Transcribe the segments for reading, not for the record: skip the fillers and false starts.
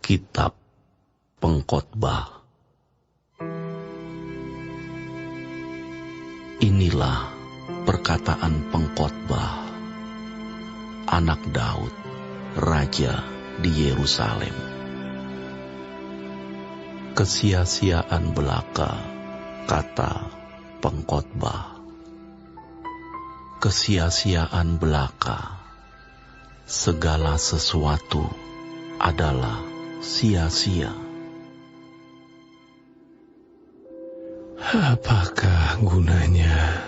Kitab Pengkhotbah. Inilah perkataan pengkhotbah, anak Daud, raja di Yerusalem. Kesia-siaan belaka, kata pengkhotbah. Kesia-siaan belaka, segala sesuatu adalah sia-sia. Apakah gunanya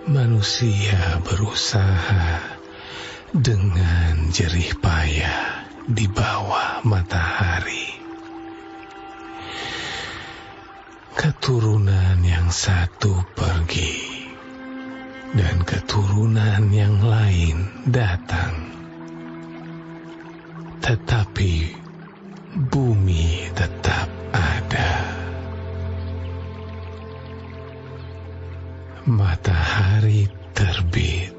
manusia berusaha dengan jerih payah di bawah matahari? Keturunan yang satu pergi dan keturunan yang lain datang, tetapi bumi tetap ada. Matahari terbit,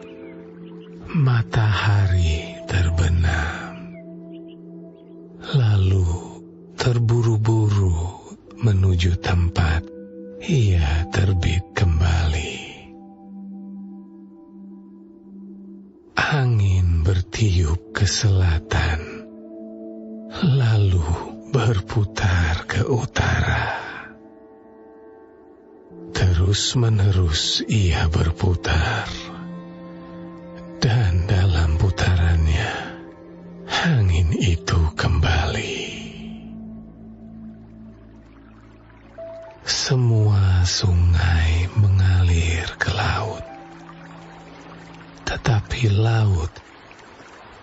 matahari terbenam, lalu terburu-buru menuju tempat ia terbit kembali. Angin bertiup ke selatan, lalu berputar ke utara. Terus-menerus ia berputar, dan dalam putarannya angin itu kembali. Semua sungai mengalir ke laut, tetapi laut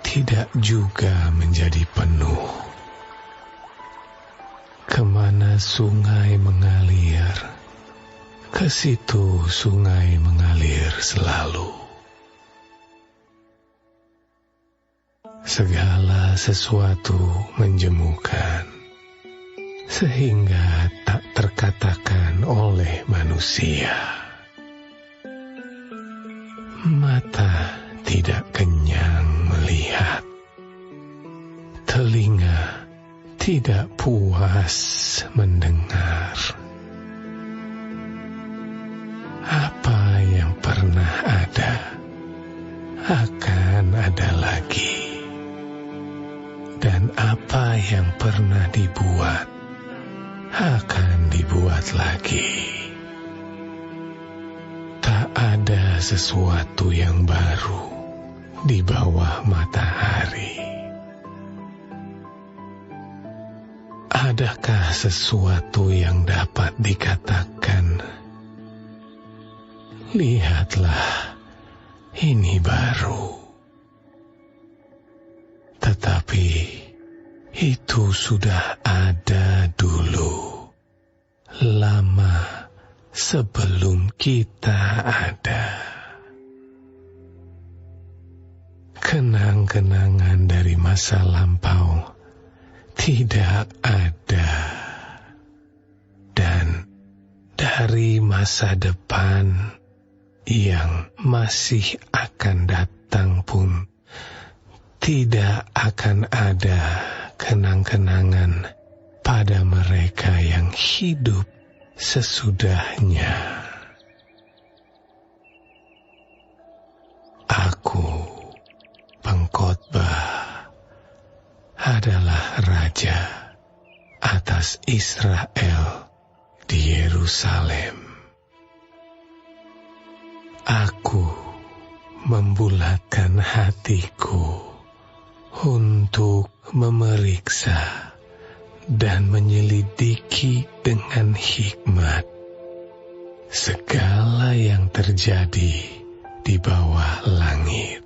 tidak juga menjadi penuh. Kemana sungai mengalir, ke situ sungai mengalir selalu. Segala sesuatu menjemukan, sehingga tak terkatakan oleh manusia. Mata tidak kenyang melihat, telinga tidak puas mendengar. Apa yang pernah ada akan ada lagi, dan apa yang pernah dibuat akan dibuat lagi. Tak ada sesuatu yang baru di bawah matahari. Adakah sesuatu yang dapat dikatakan, lihatlah, ini baru? Tetapi itu sudah ada dulu, lama sebelum kita ada. Kenang-kenangan dari masa lampau tidak ada, dan dari masa depan yang masih akan datang pun tidak akan ada kenang-kenangan pada mereka yang hidup sesudahnya. Aku, pengkhotbah, adalah raja atas Israel di Yerusalem. Aku membulatkan hatiku untuk memeriksa dan menyelidiki dengan hikmat segala yang terjadi di bawah langit.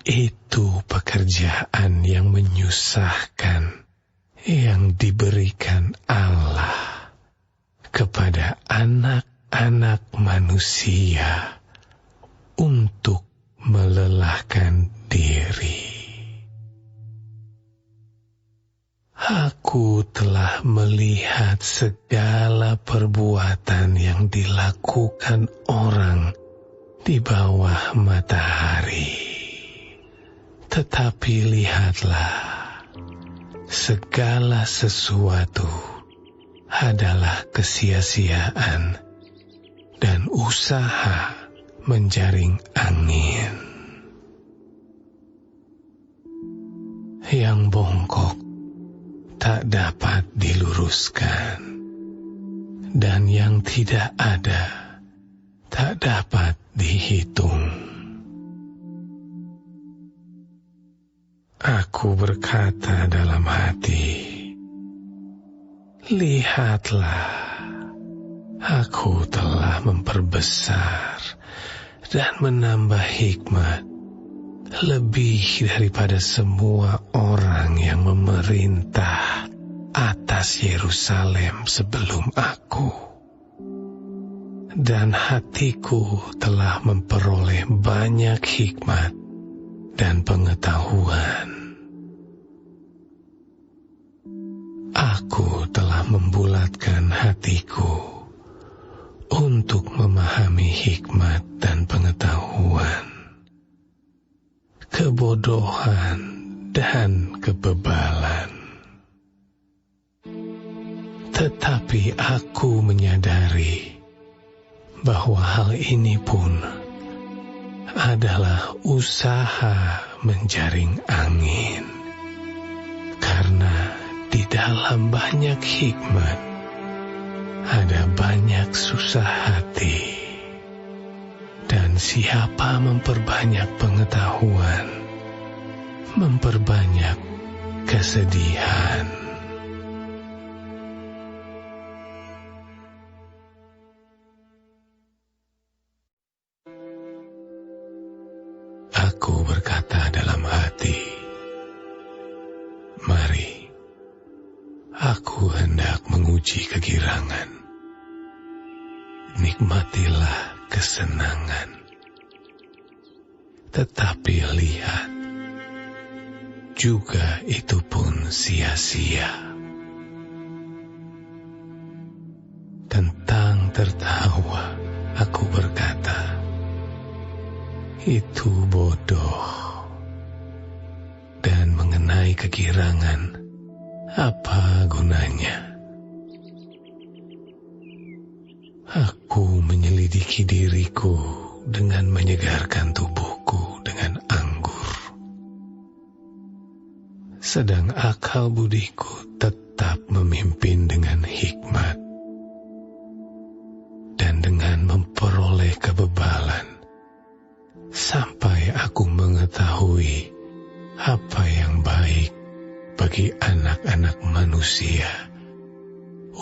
Itu pekerjaan yang menyusahkan yang diberikan Allah kepada anak-anak manusia untuk melelahkan diri. Aku telah melihat segala perbuatan yang dilakukan orang di bawah matahari. Tetapi lihatlah, segala sesuatu adalah kesia-siaan dan usaha menjaring angin. Yang bongkok tak dapat diluruskan, dan yang tidak ada tak dapat dihitung. Aku berkata dalam hati, lihatlah, aku telah memperbesar dan menambah hikmat lebih daripada semua orang yang memerintah atas Yerusalem sebelum aku. Dan hatiku telah memperoleh banyak hikmat dan pengetahuan. Aku telah membulatkan hatiku untuk memahami hikmat dan pengetahuan, kebodohan dan kebebalan. Tetapi aku menyadari bahwa hal ini pun adalah usaha menjaring angin, karena di dalam banyak hikmat ada banyak susah hati, dan siapa memperbanyak pengetahuan memperbanyak kesedihan. Aku berkata dalam hati, mari, aku hendak menguji kegirangan. Nikmatilah kesenangan. Tetapi lihat, juga itu pun sia-sia. Tentang tertawa, aku berkata, itu bodoh. Dan mengenai kegirangan, apa gunanya? Aku menyelidiki diriku dengan menyegarkan tubuhku dengan anggur, sedang akal budiku tetap memimpin dengan hikmat, dan dengan memperoleh kebebalan, sampai aku mengetahui apa yang baik bagi anak-anak manusia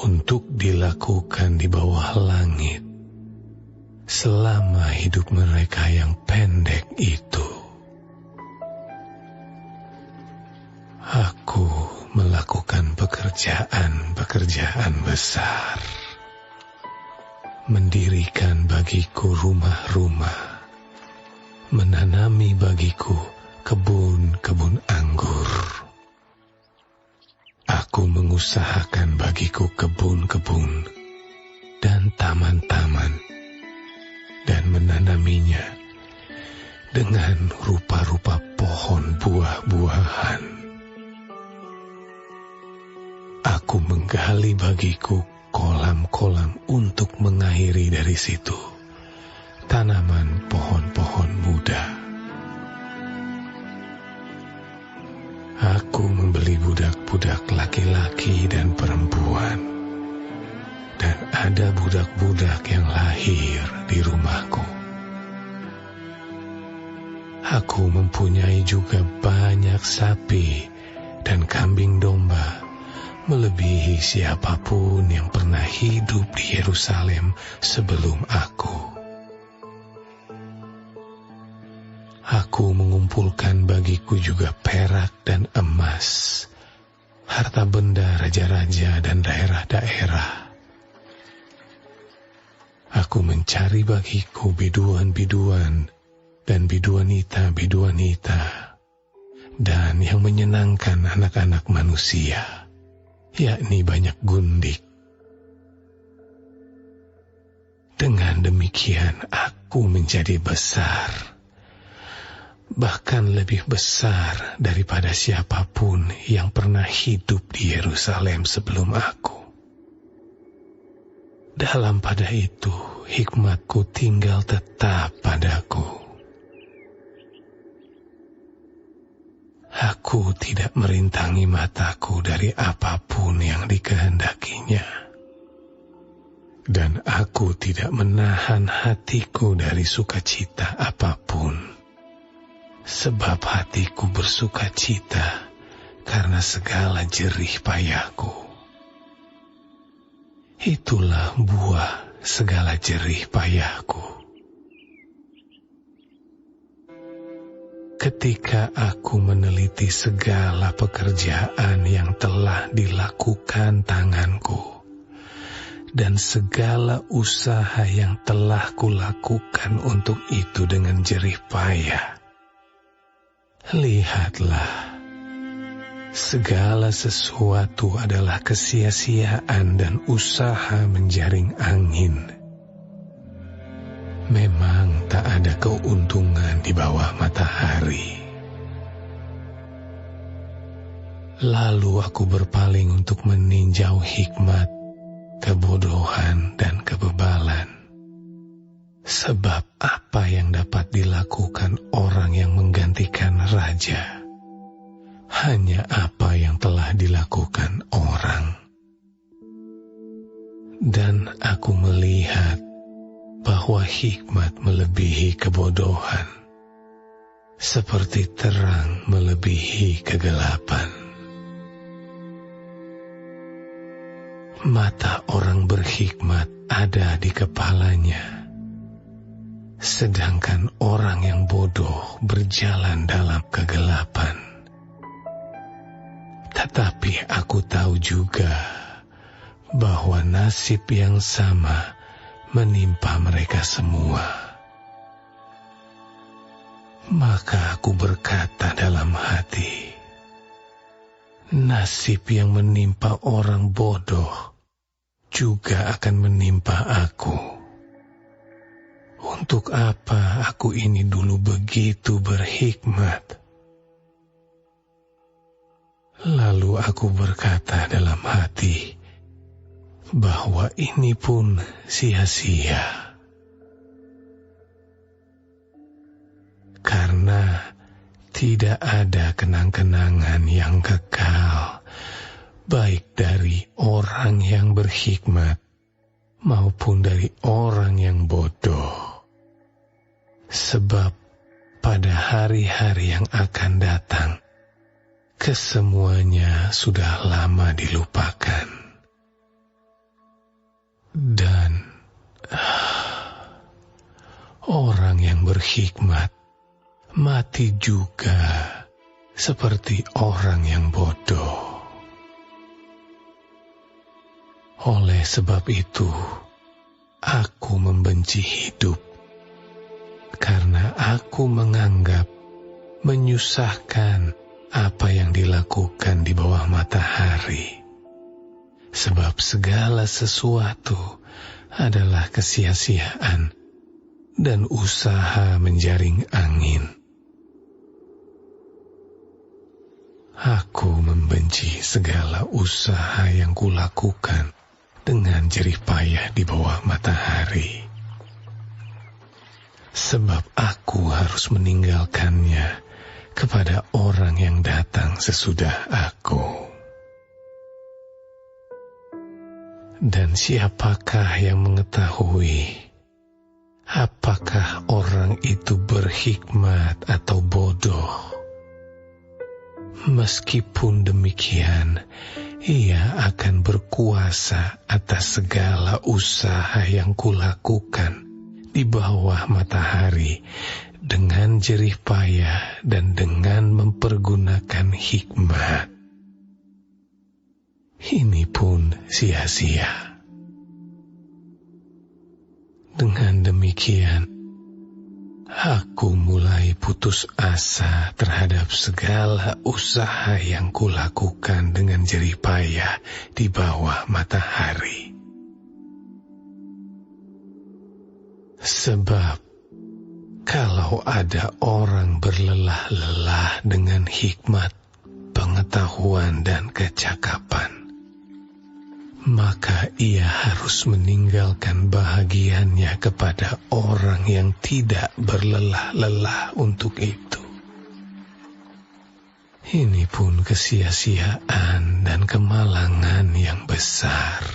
untuk dilakukan di bawah langit selama hidup mereka yang pendek itu. Aku melakukan pekerjaan-pekerjaan besar, mendirikan bagiku rumah-rumah, menanami bagiku kebun-kebun anggur. Aku mengusahakan bagiku kebun-kebun dan taman-taman, dan menanaminya dengan rupa-rupa pohon buah-buahan. Aku menggali bagiku kolam-kolam untuk mengairi dari situ tanaman pohon-pohon muda. Aku membeli budak-budak laki-laki dan perempuan, dan ada budak-budak yang lahir di rumahku. Aku mempunyai juga banyak sapi dan kambing domba, melebihi siapapun yang pernah hidup di Yerusalem sebelum aku. Aku mengumpulkan bagiku juga perak dan emas, harta benda raja-raja dan daerah-daerah. Aku mencari bagiku biduan-biduan dan biduanita-biduanita, dan yang menyenangkan anak-anak manusia, yakni banyak gundik. Dengan demikian aku menjadi besar, bahkan lebih besar daripada siapapun yang pernah hidup di Yerusalem sebelum aku. Dalam pada itu, hikmatku tinggal tetap padaku. Aku tidak merintangi mataku dari apapun yang dikehendakinya, dan aku tidak menahan hatiku dari sukacita apapun, sebab hatiku bersukacita karena segala jerih payahku. Itulah buah segala jerih payahku. Ketika aku meneliti segala pekerjaan yang telah dilakukan tanganku, dan segala usaha yang telah kulakukan untuk itu dengan jerih payah, lihatlah, segala sesuatu adalah kesia-siaan dan usaha menjaring angin. Memang tak ada keuntungan di bawah matahari. Lalu aku berpaling untuk meninjau hikmat, kebodohan, dan kebebalan. Sebab apa yang dapat dilakukan orang yang menggantikan raja? Hanya apa yang telah dilakukan orang. Dan aku melihat bahwa hikmat melebihi kebodohan, seperti terang melebihi kegelapan. Mata orang berhikmat ada di kepalanya, sedangkan orang yang bodoh berjalan dalam kegelapan. Tetapi aku tahu juga bahwa nasib yang sama menimpa mereka semua. Maka aku berkata dalam hati, nasib yang menimpa orang bodoh juga akan menimpa aku. Untuk apa aku ini dulu begitu berhikmat? Lalu aku berkata dalam hati, bahwa ini pun sia-sia. Karena tidak ada kenang-kenangan yang kekal, baik dari orang yang berhikmat maupun dari orang yang bodoh. Sebab pada hari-hari yang akan datang, kesemuanya sudah lama dilupakan. Dan orang yang berhikmat mati juga seperti orang yang bodoh. Oleh sebab itu, aku membenci hidup, karena aku menganggap menyusahkan apa yang dilakukan di bawah matahari. Sebab segala sesuatu adalah kesia-siaan dan usaha menjaring angin. Aku membenci segala usaha yang kulakukan dengan jerih payah di bawah matahari. Sebab aku harus meninggalkannya kepada orang yang datang sesudah aku. Dan siapakah yang mengetahui apakah orang itu berhikmat atau bodoh? Meskipun demikian, ia akan berkuasa atas segala usaha yang kulakukan di bawah matahari dengan jerih payah dan dengan mempergunakan hikmat. Ini pun sia-sia. Dengan demikian, aku mulai putus asa terhadap segala usaha yang kulakukan dengan jerih payah di bawah matahari. Sebab Kalau ada orang berlelah-lelah dengan hikmat, pengetahuan, dan kecakapan, maka ia harus meninggalkan bahagiannya kepada orang yang tidak berlelah-lelah untuk itu. Ini pun kesia-siaan dan kemalangan yang besar.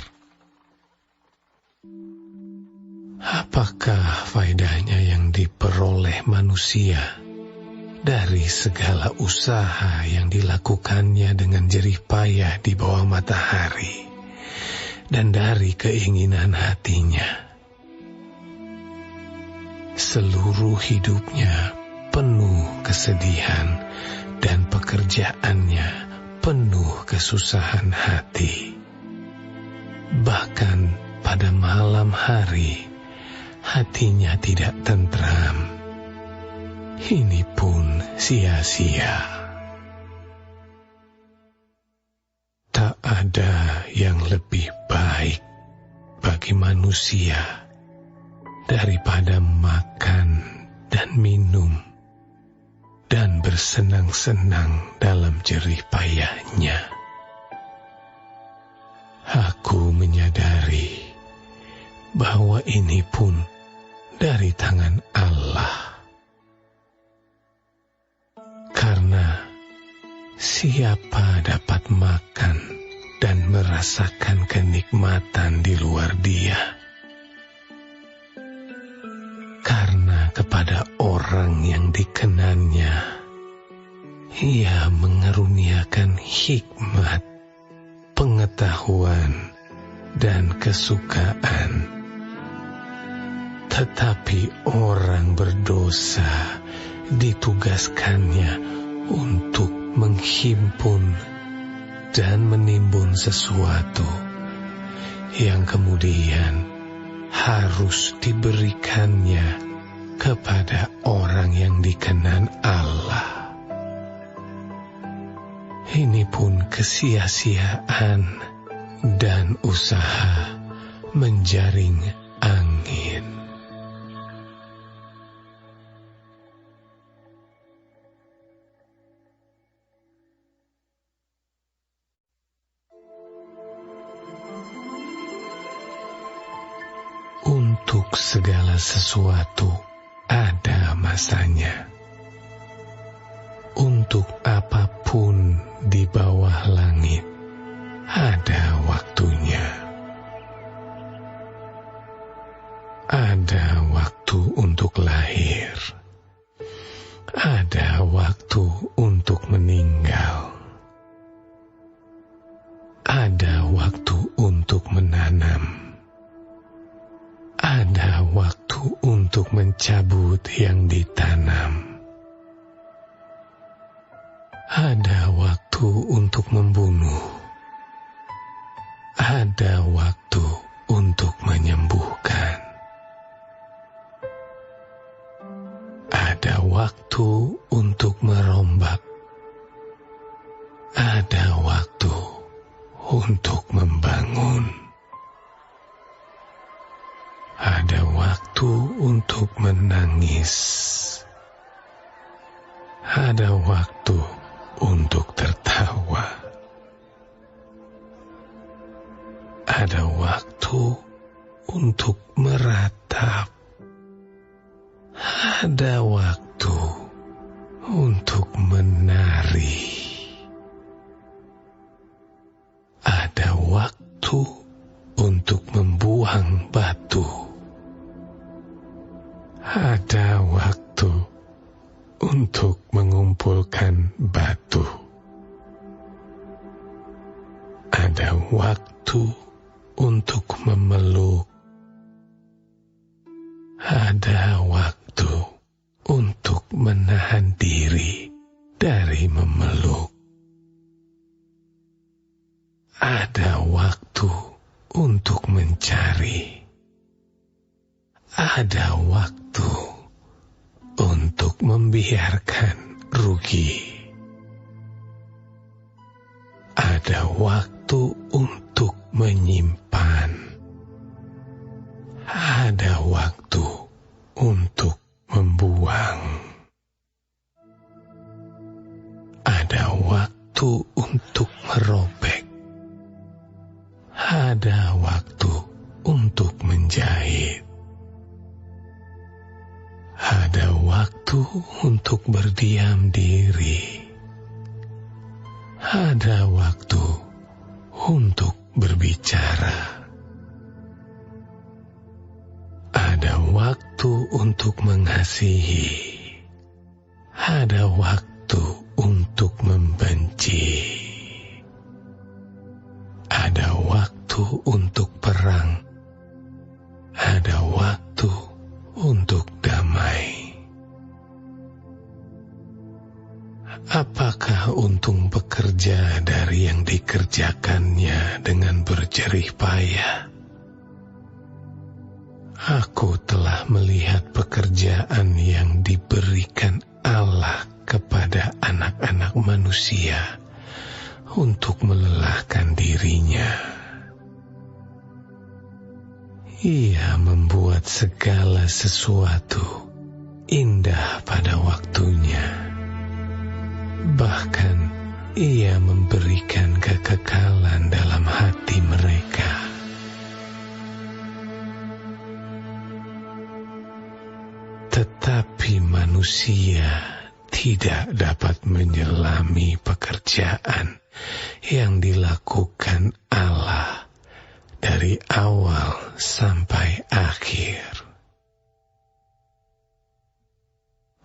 Apakah faedahnya yang diperoleh manusia dari segala usaha yang dilakukannya dengan jerih payah di bawah matahari dan dari keinginan hatinya? Seluruh hidupnya penuh kesedihan dan pekerjaannya penuh kesusahan hati. Bahkan pada malam hari, hatinya tidak tentram. Ini pun sia-sia. Tak ada yang lebih baik bagi manusia daripada makan dan minum dan bersenang-senang dalam jerih payahnya. Aku menyadari bahwa ini pun dari tangan Allah. Karena siapa dapat makan dan merasakan kenikmatan di luar Dia? Karena kepada orang yang dikenannya, Ia mengaruniakan hikmat, pengetahuan, dan kesukaan. Tetapi orang berdosa ditugaskannya untuk menghimpun dan menimbun sesuatu yang kemudian harus diberikannya kepada orang yang dikenan Allah. Ini pun kesia-siaan dan usaha menjaring angin. Untuk segala sesuatu ada masanya. Untuk apapun di bawah langit ada waktunya. Ada waktu untuk lahir. Ada waktu untuk meninggal. Ada waktu untuk menanam. Ada waktu untuk mencabut yang ditanam. Ada waktu untuk membunuh. Ada waktu untuk menyembuhkan. Ada waktu untuk merombak. Ada waktu untuk membangun. Ada waktu untuk menangis. Ada waktu untuk tertawa. Ada waktu untuk meratap. Ada waktu untuk menari. Ada waktu untuk membuang batu. Ada waktu untuk mengumpulkan batu. Ada waktu untuk memeluk. Ada waktu untuk menahan diri dari memeluk. Ada waktu untuk mencari. Ada waktu untuk membiarkan rugi. Ada waktu untuk menyimpan. Ada waktu untuk membuang. waktu untuk merobek, ada waktu untuk menjahit, ada waktu untuk berdiam diri, ada waktu untuk berbicara, ada waktu untuk mengasihi, ada waktu untuk membenci, ada waktu untuk perang, ada waktu untuk damai. Apakah untung bekerja dari yang dikerjakannya dengan berjerih payah? Aku telah melihat pekerjaan yang diberikan Allah kepada anak-anak manusia untuk melelahkan dirinya. Ia membuat segala sesuatu indah pada waktunya. Bahkan ia memberikan kekekalan dalam hati mereka. Tetapi manusia tidak dapat menyelami pekerjaan yang dilakukan Allah dari awal sampai akhir.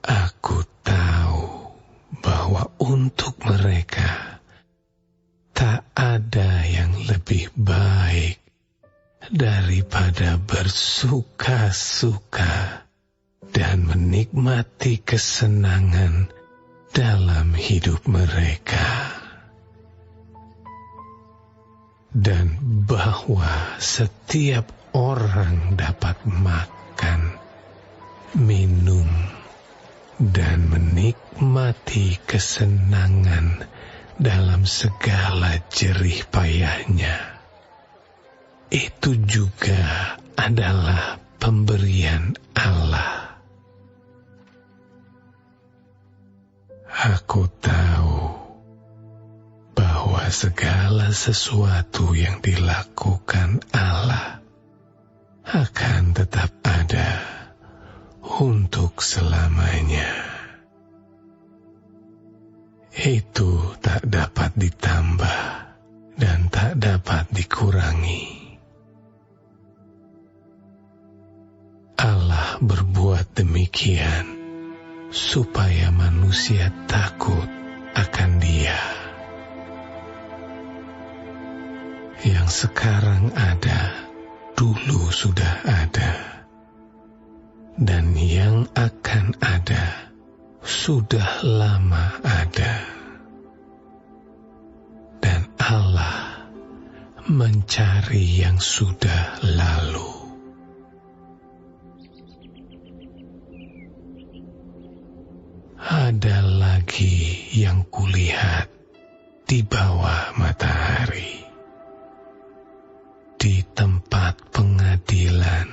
Aku tahu bahwa untuk mereka tak ada yang lebih baik daripada bersuka-suka dan menikmati kesenangan dalam hidup mereka, dan bahwa setiap orang dapat makan, minum, dan menikmati kesenangan dalam segala jerih payahnya. Itu juga adalah pemberian Allah. Aku tahu bahwa segala sesuatu yang dilakukan Allah akan tetap ada untuk selamanya. Itu tak dapat ditambah dan tak dapat dikurangi. Allah berbuat demikian supaya manusia takut akan Dia. Yang sekarang ada, dulu sudah ada, dan yang akan ada, sudah lama ada. Dan Allah mencari yang sudah lalu. Ada lagi yang kulihat di bawah matahari, di tempat pengadilan.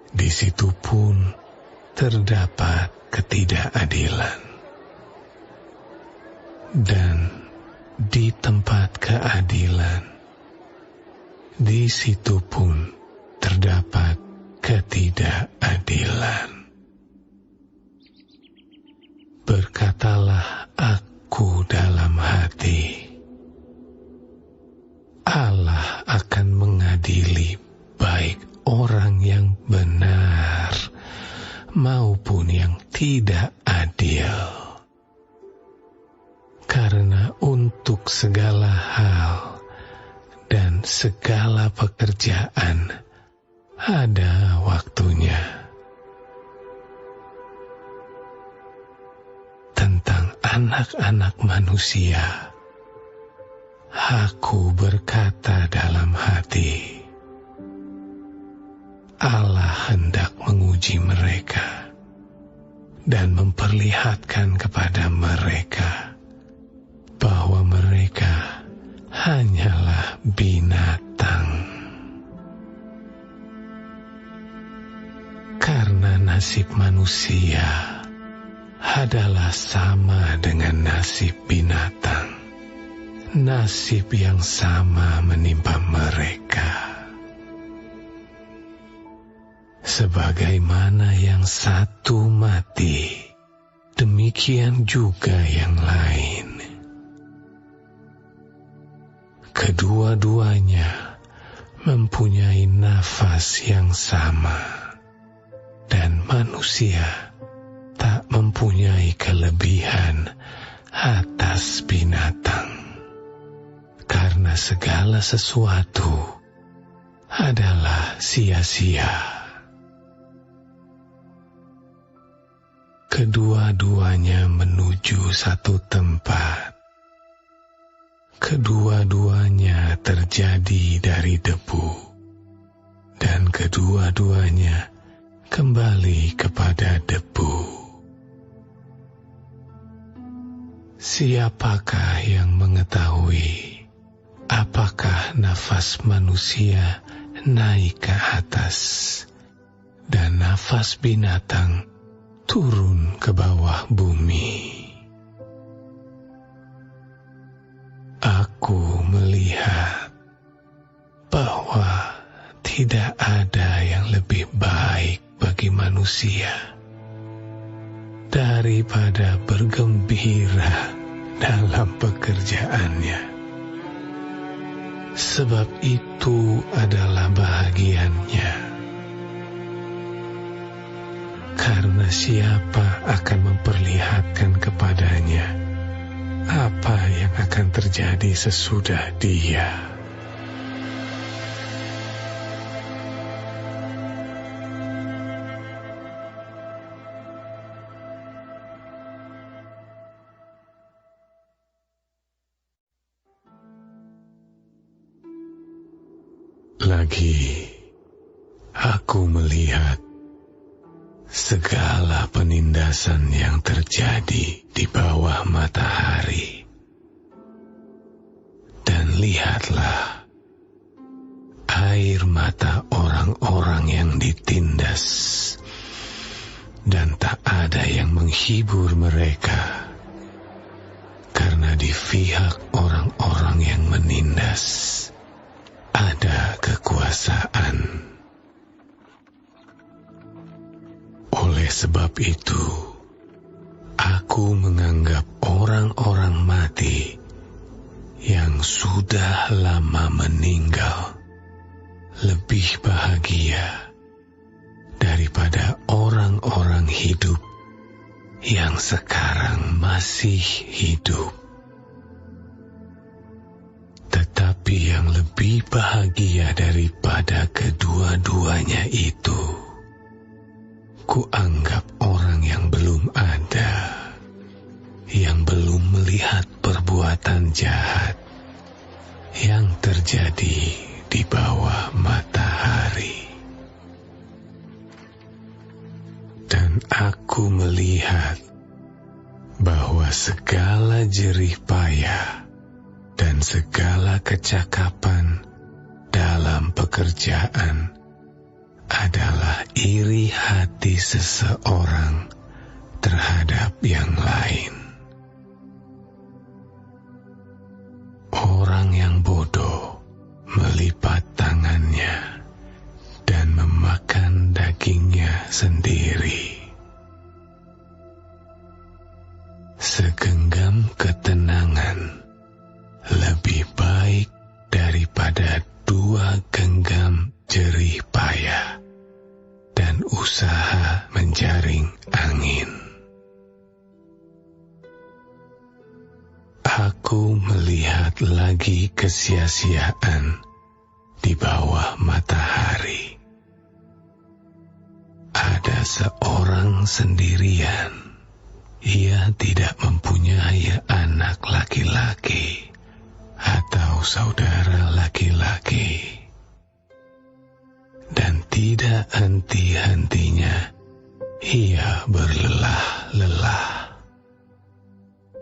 Di situ pun terdapat ketidakadilan, dan di tempat keadilan, di situ pun terdapat ketidakadilan. Berkatalah aku dalam hati, Allah akan mengadili baik orang yang benar maupun yang tidak adil. Karena untuk segala hal dan segala pekerjaan ada waktunya. Tentang anak-anak manusia, aku berkata dalam hati, Allah hendak menguji mereka dan memperlihatkan kepada mereka bahwa mereka hanyalah binatang. Karena nasib manusia adalah sama dengan nasib binatang, nasib yang sama menimpa mereka. Sebagaimana yang satu mati, demikian juga yang lain. Kedua-duanya mempunyai nafas yang sama, dan manusia tak mempunyai kelebihan atas binatang, karena segala sesuatu adalah sia-sia. Kedua-duanya menuju satu tempat. Kedua-duanya terjadi dari debu, dan kedua-duanya kembali kepada debu. Siapakah yang mengetahui apakah nafas manusia naik ke atas dan nafas binatang turun ke bawah bumi? Aku melihat bahwa tidak ada yang lebih baik bagi manusia daripada bergembira dalam pekerjaannya, sebab itu adalah bahagiannya. Karena siapa akan memperlihatkan kepadanya apa yang akan terjadi sesudah dia? Lagi, aku melihat segala penindasan yang terjadi di bawah matahari. Dan lihatlah, air mata orang-orang yang ditindas, dan tak ada yang menghibur mereka, karena di pihak orang-orang yang menindas ada kekuasaan. Oleh sebab itu, aku menganggap orang-orang mati yang sudah lama meninggal lebih bahagia daripada orang-orang hidup yang sekarang masih hidup. Tetapi yang lebih bahagia daripada kedua-duanya itu, kuanggap orang yang belum ada, yang belum melihat perbuatan jahat yang terjadi di bawah matahari. Dan aku melihat bahwa segala jerih payah dan segala kecakapan dalam pekerjaan adalah iri hati seseorang terhadap yang lain. Orang yang bodoh melipat tangannya dan memakan dagingnya sendiri. Segenggam ketenangan lebih baik daripada 2 genggam jerih payah dan usaha menjaring angin. Aku melihat lagi kesia-siaan di bawah matahari. Ada seorang sendirian. Ia tidak mempunyai anak laki-laki atau saudara laki-laki, dan tidak henti-hentinya ia berlelah-lelah.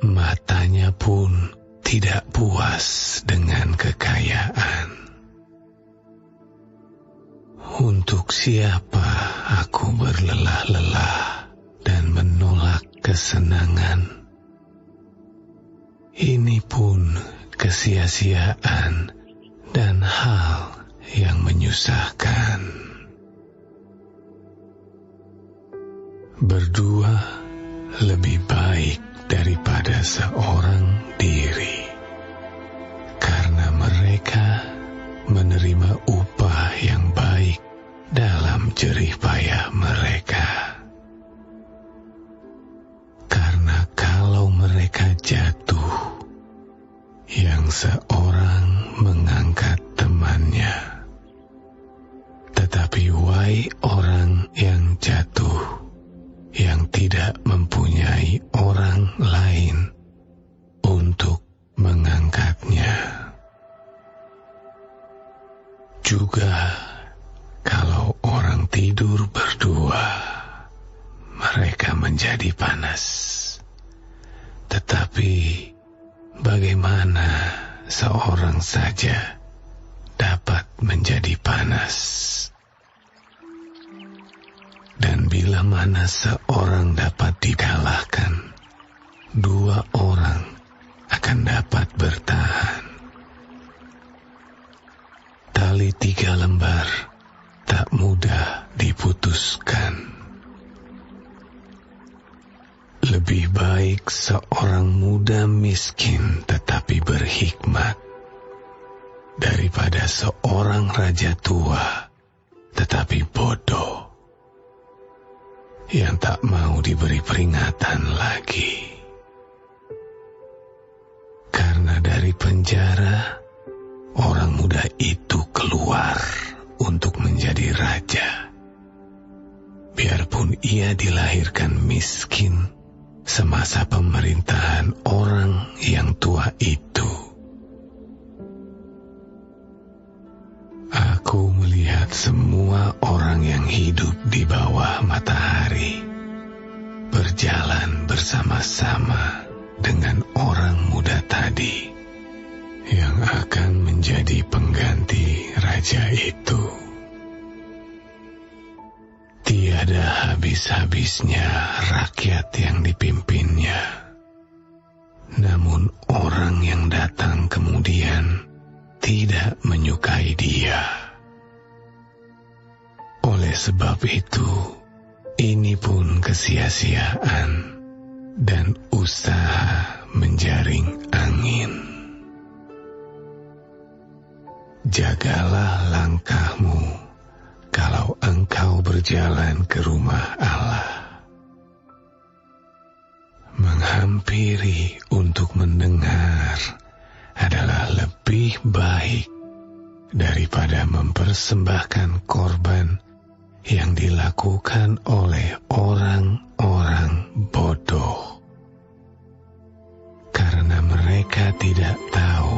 Matanya pun tidak puas dengan kekayaan. Untuk siapa aku berlelah-lelah dan menolak kesenangan? Ini pun kesia-siaan dan hal yang menyusahkan. Berdua lebih baik daripada seorang diri, karena mereka menerima upah yang baik dalam jerih payah mereka. Karena kalau mereka jatuh, yang seorang mengangkat temannya, tetapi wahai orang yang jatuh, yang tidak mempunyai orang lain untuk mengangkatnya. Juga kalau orang tidur berdua, mereka menjadi panas. Tetapi bagaimana seorang saja dapat menjadi panas? Dan bila mana seorang dapat dikalahkan, dua orang akan dapat bertahan. Tali 3 lembar tak mudah diputuskan. Lebih baik seorang muda miskin tetapi berhikmat, daripada seorang raja tua tetapi bodoh, yang tak mau diberi peringatan lagi. Karena dari penjara, orang muda itu keluar untuk menjadi raja. Biarpun ia dilahirkan miskin semasa pemerintahan orang yang tua itu. Aku melihat semua orang yang hidup di bawah matahari berjalan bersama-sama dengan orang muda tadi yang akan menjadi pengganti raja itu. Tiada habis-habisnya rakyat yang dipimpinnya, namun orang yang datang kemudian tidak menyukai dia. Oleh sebab itu, ini pun kesia-siaan dan usaha menjaring angin. Jagalah langkahmu kalau engkau berjalan ke rumah Allah. Menghampiri untuk mendengar adalah lebih baik daripada mempersembahkan korban yang dilakukan oleh orang-orang bodoh, karena mereka tidak tahu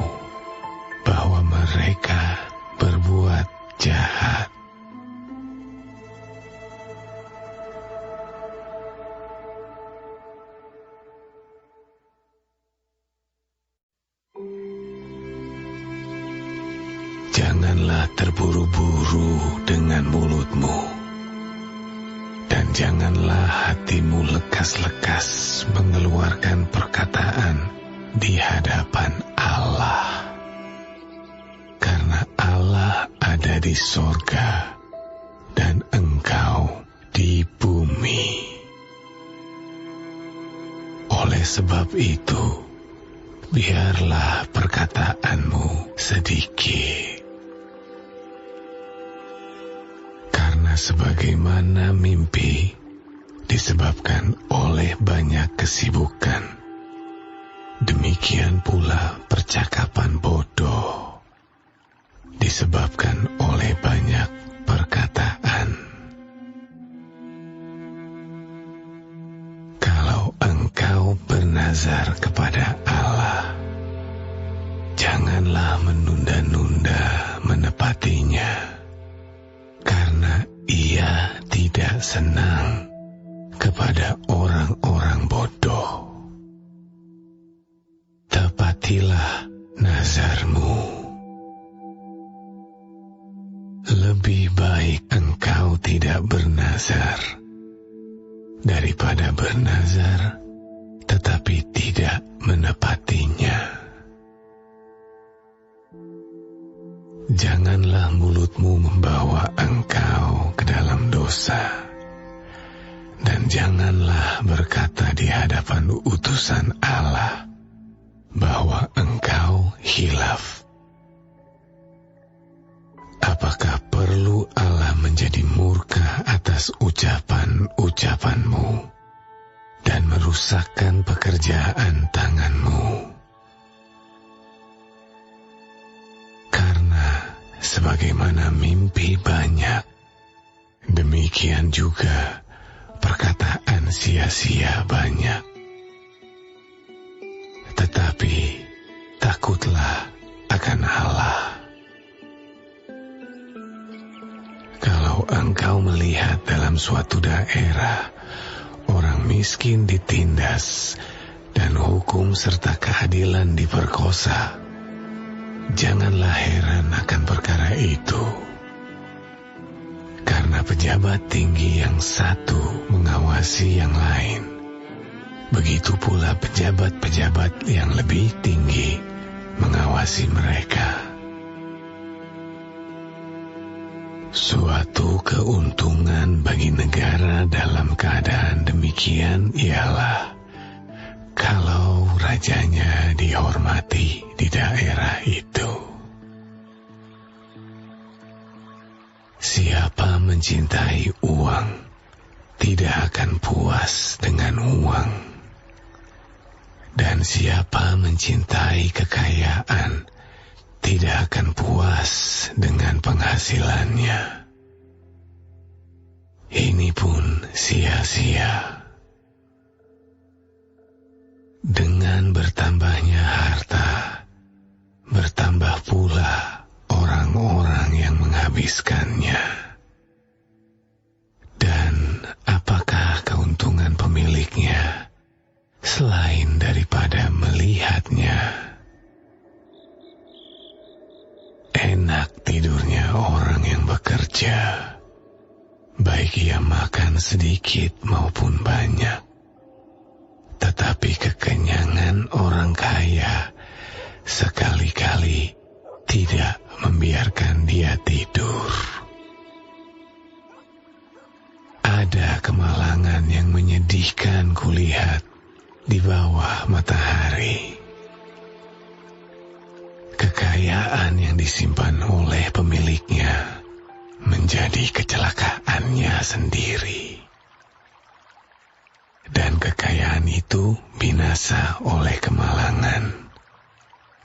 bahwa mereka berbuat jahat. Janganlah terburu-buru dengan mulutmu, dan janganlah hatimu lekas-lekas mengeluarkan perkataan di hadapan Allah, karena Allah ada di sorga dan engkau di bumi. Oleh sebab itu, biarlah perkataanmu sedikit. Sebagaimana mimpi disebabkan oleh banyak kesibukan, demikian pula percakapan bodoh disebabkan oleh banyak perkataan. Kalau engkau bernazar kepada Allah, janganlah menunda-nunda menepatinya, karena Ia tidak senang kepada orang-orang bodoh. Tepatilah nazarmu. Lebih baik engkau tidak bernazar daripada bernazar tetapi tidak menepatinya. Janganlah mulutmu membawa engkau ke dalam dosa, dan janganlah berkata di hadapan utusan Allah bahwa engkau khilaf. Apakah perlu Allah menjadi murka atas ucapan-ucapanmu dan merusakkan pekerjaan tanganmu? Karena sebagaimana mimpi banyak, demikian juga perkataan sia-sia banyak. Tetapi takutlah akan Allah. Kalau engkau melihat dalam suatu daerah orang miskin ditindas dan hukum serta keadilan diperkosa, janganlah heran akan perkara itu. Karena pejabat tinggi yang satu mengawasi yang lain, begitu pula pejabat-pejabat yang lebih tinggi mengawasi mereka. Suatu keuntungan bagi negara dalam keadaan demikian ialah kalau rajanya dihormati di daerah itu. Siapa mencintai uang tidak akan puas dengan uang, dan siapa mencintai kekayaan tidak akan puas dengan penghasilannya. Ini pun sia-sia. Dengan bertambahnya harta, bertambah pula orang-orang yang menghabiskannya. Dan apakah keuntungan pemiliknya selain daripada melihatnya? Enak tidurnya orang yang bekerja, baik ia makan sedikit maupun banyak. Tetapi kekenyangan orang kaya sekali-kali tidak membiarkan dia tidur. Ada kemalangan yang menyedihkan kulihat di bawah matahari. Kekayaan yang disimpan oleh pemiliknya menjadi kecelakaannya sendiri. Dan kekayaan itu binasa oleh kemalangan,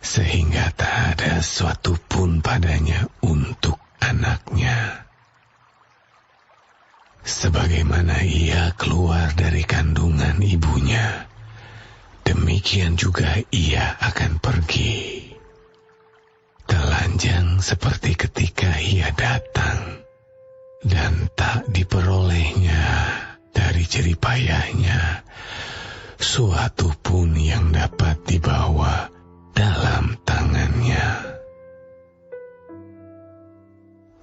sehingga tak ada suatu pun padanya untuk anaknya. Sebagaimana ia keluar dari kandungan ibunya, demikian juga ia akan pergi. Telanjang seperti ketika ia datang, dan tak diperolehnya dari jeripayahnya suatu pun yang dapat dibawa dalam tangannya.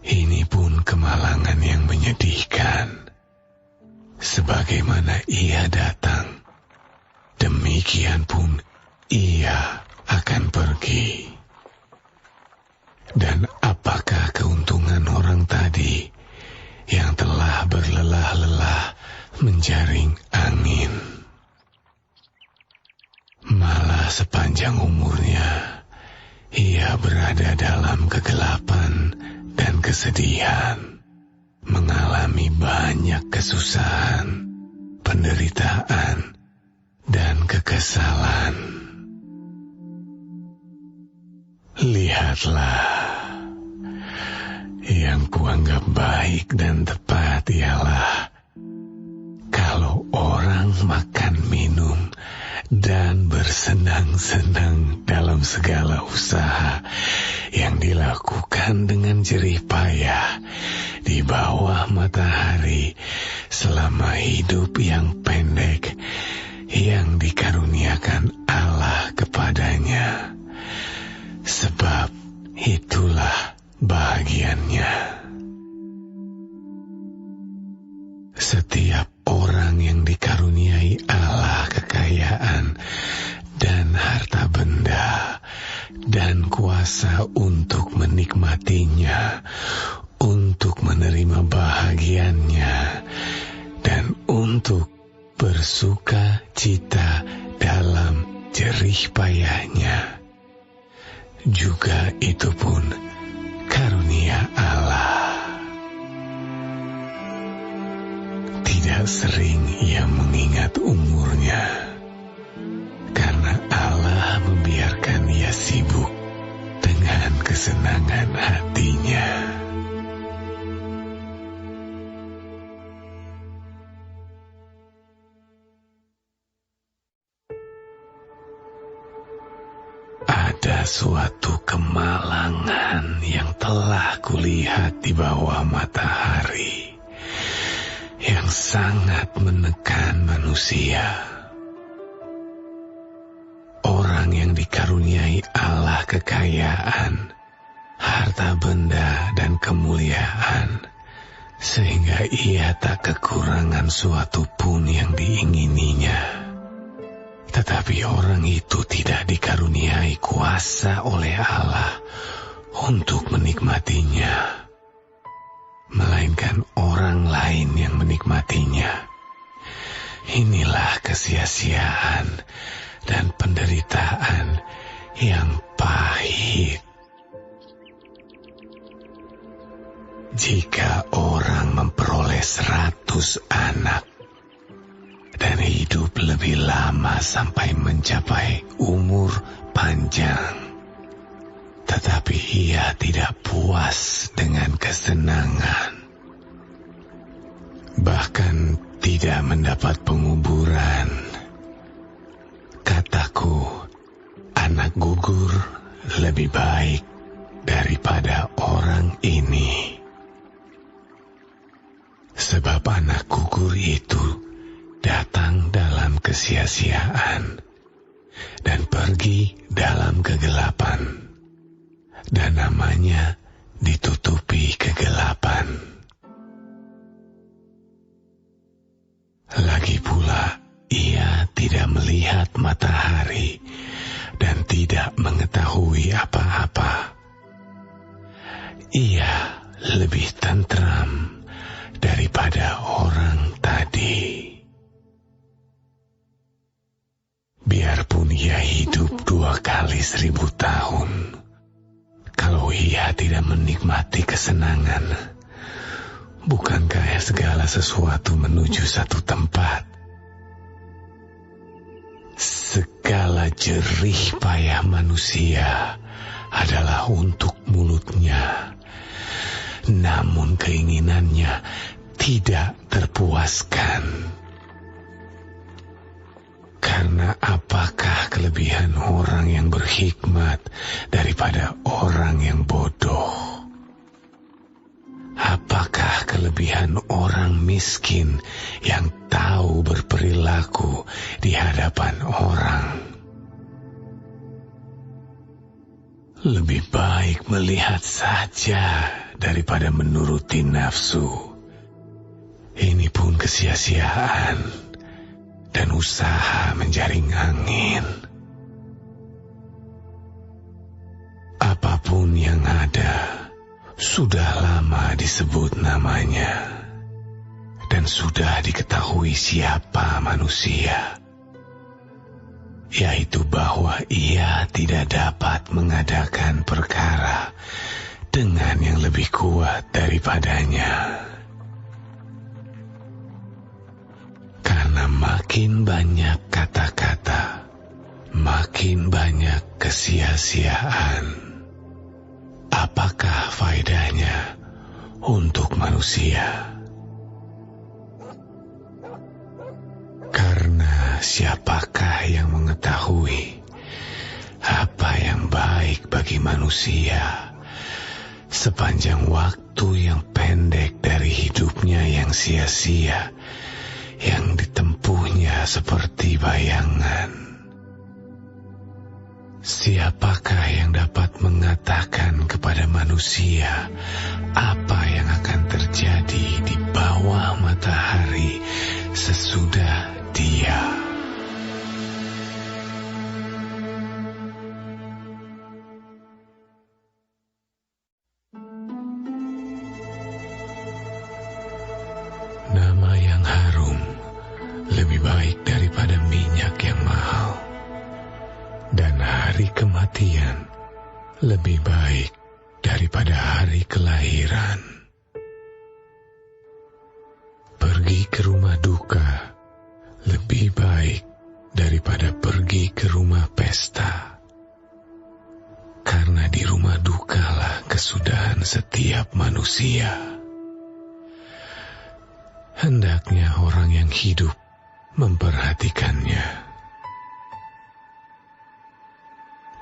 Ini pun kemalangan yang menyedihkan. Sebagaimana ia datang, demikian pun ia akan pergi. Dan apakah keuntungan orang tadi yang telah berlelah-lelah menjaring angin? Malah sepanjang umurnya ia berada dalam kegelapan dan kesedihan, mengalami banyak kesusahan, penderitaan, dan kekesalan. Lihatlah, yang kuanggap baik dan tepat ialah kalau orang makan minum dan bersenang-senang dalam segala usaha yang dilakukan dengan jerih payah di bawah matahari selama hidup yang pendek yang dikaruniakan Allah kepadanya. Sebab itulah bahagiannya. Setiap orang yang dikaruniai Allah kekayaan dan harta benda dan kuasa untuk menikmatinya, untuk menerima bahagiannya, dan untuk bersuka cita dalam jerih payahnya. Juga itu pun karunia Allah. Tidak sering ia mengingat umurnya, karena Allah membiarkan ia sibuk dengan kesenangan hatinya. Ada suatu kemalangan yang telah kulihat di bawah matahari, yang sangat menekan manusia. Orang yang dikaruniai Allah kekayaan, harta benda dan kemuliaan, sehingga ia tak kekurangan suatu pun yang diingininya. Tetapi orang itu tidak dikaruniai kuasa oleh Allah untuk menikmatinya, melainkan orang lain yang menikmatinya. Inilah kesia-siaan dan penderitaan yang pahit. Jika orang memperoleh 100 anak dan hidup lebih lama sampai mencapai umur panjang, tetapi ia tidak puas dengan kesenangan, bahkan tidak mendapat penguburan, kataku, anak gugur lebih baik daripada orang ini. Sebab anak gugur itu datang dalam kesia-siaan dan pergi dalam kegelapan, dan namanya ditutupi kegelapan. Lagi pula ia tidak melihat matahari dan tidak mengetahui apa-apa. Ia lebih tentram daripada orang tadi. Biarpun ia hidup 2 kali 1000 tahun, kalau ia tidak menikmati kesenangan, bukankah segala sesuatu menuju satu tempat? Segala jerih payah manusia adalah untuk mulutnya, namun keinginannya tidak terpuaskan. Karena apakah kelebihan orang yang berhikmat daripada orang yang bodoh? Apakah kelebihan orang miskin yang tahu berperilaku di hadapan orang? Lebih baik melihat saja daripada menuruti nafsu. Ini pun kesia-siaan dan usaha menjaring angin. Apapun yang ada sudah lama disebut namanya, dan sudah diketahui siapa manusia, yaitu bahwa ia tidak dapat mengadakan perkara dengan yang lebih kuat daripadanya. Karena makin banyak kata-kata, makin banyak kesia-siaan. Apakah faedahnya untuk manusia? Karena siapakah yang mengetahui apa yang baik bagi manusia sepanjang waktu yang pendek dari hidupnya yang sia-sia, yang ditempuhnya seperti bayangan? Siapakah yang dapat mengatakan kepada manusia apa yang akan terjadi di bawah matahari sesudah dia? Nama yang harum lebih baik daripada minyak yang mahal, dan hari kematian lebih baik daripada hari kelahiran. Pergi ke rumah duka lebih baik daripada pergi ke rumah pesta, karena di rumah dukalah kesudahan setiap manusia. Hendaknya orang yang hidup memperhatikannya.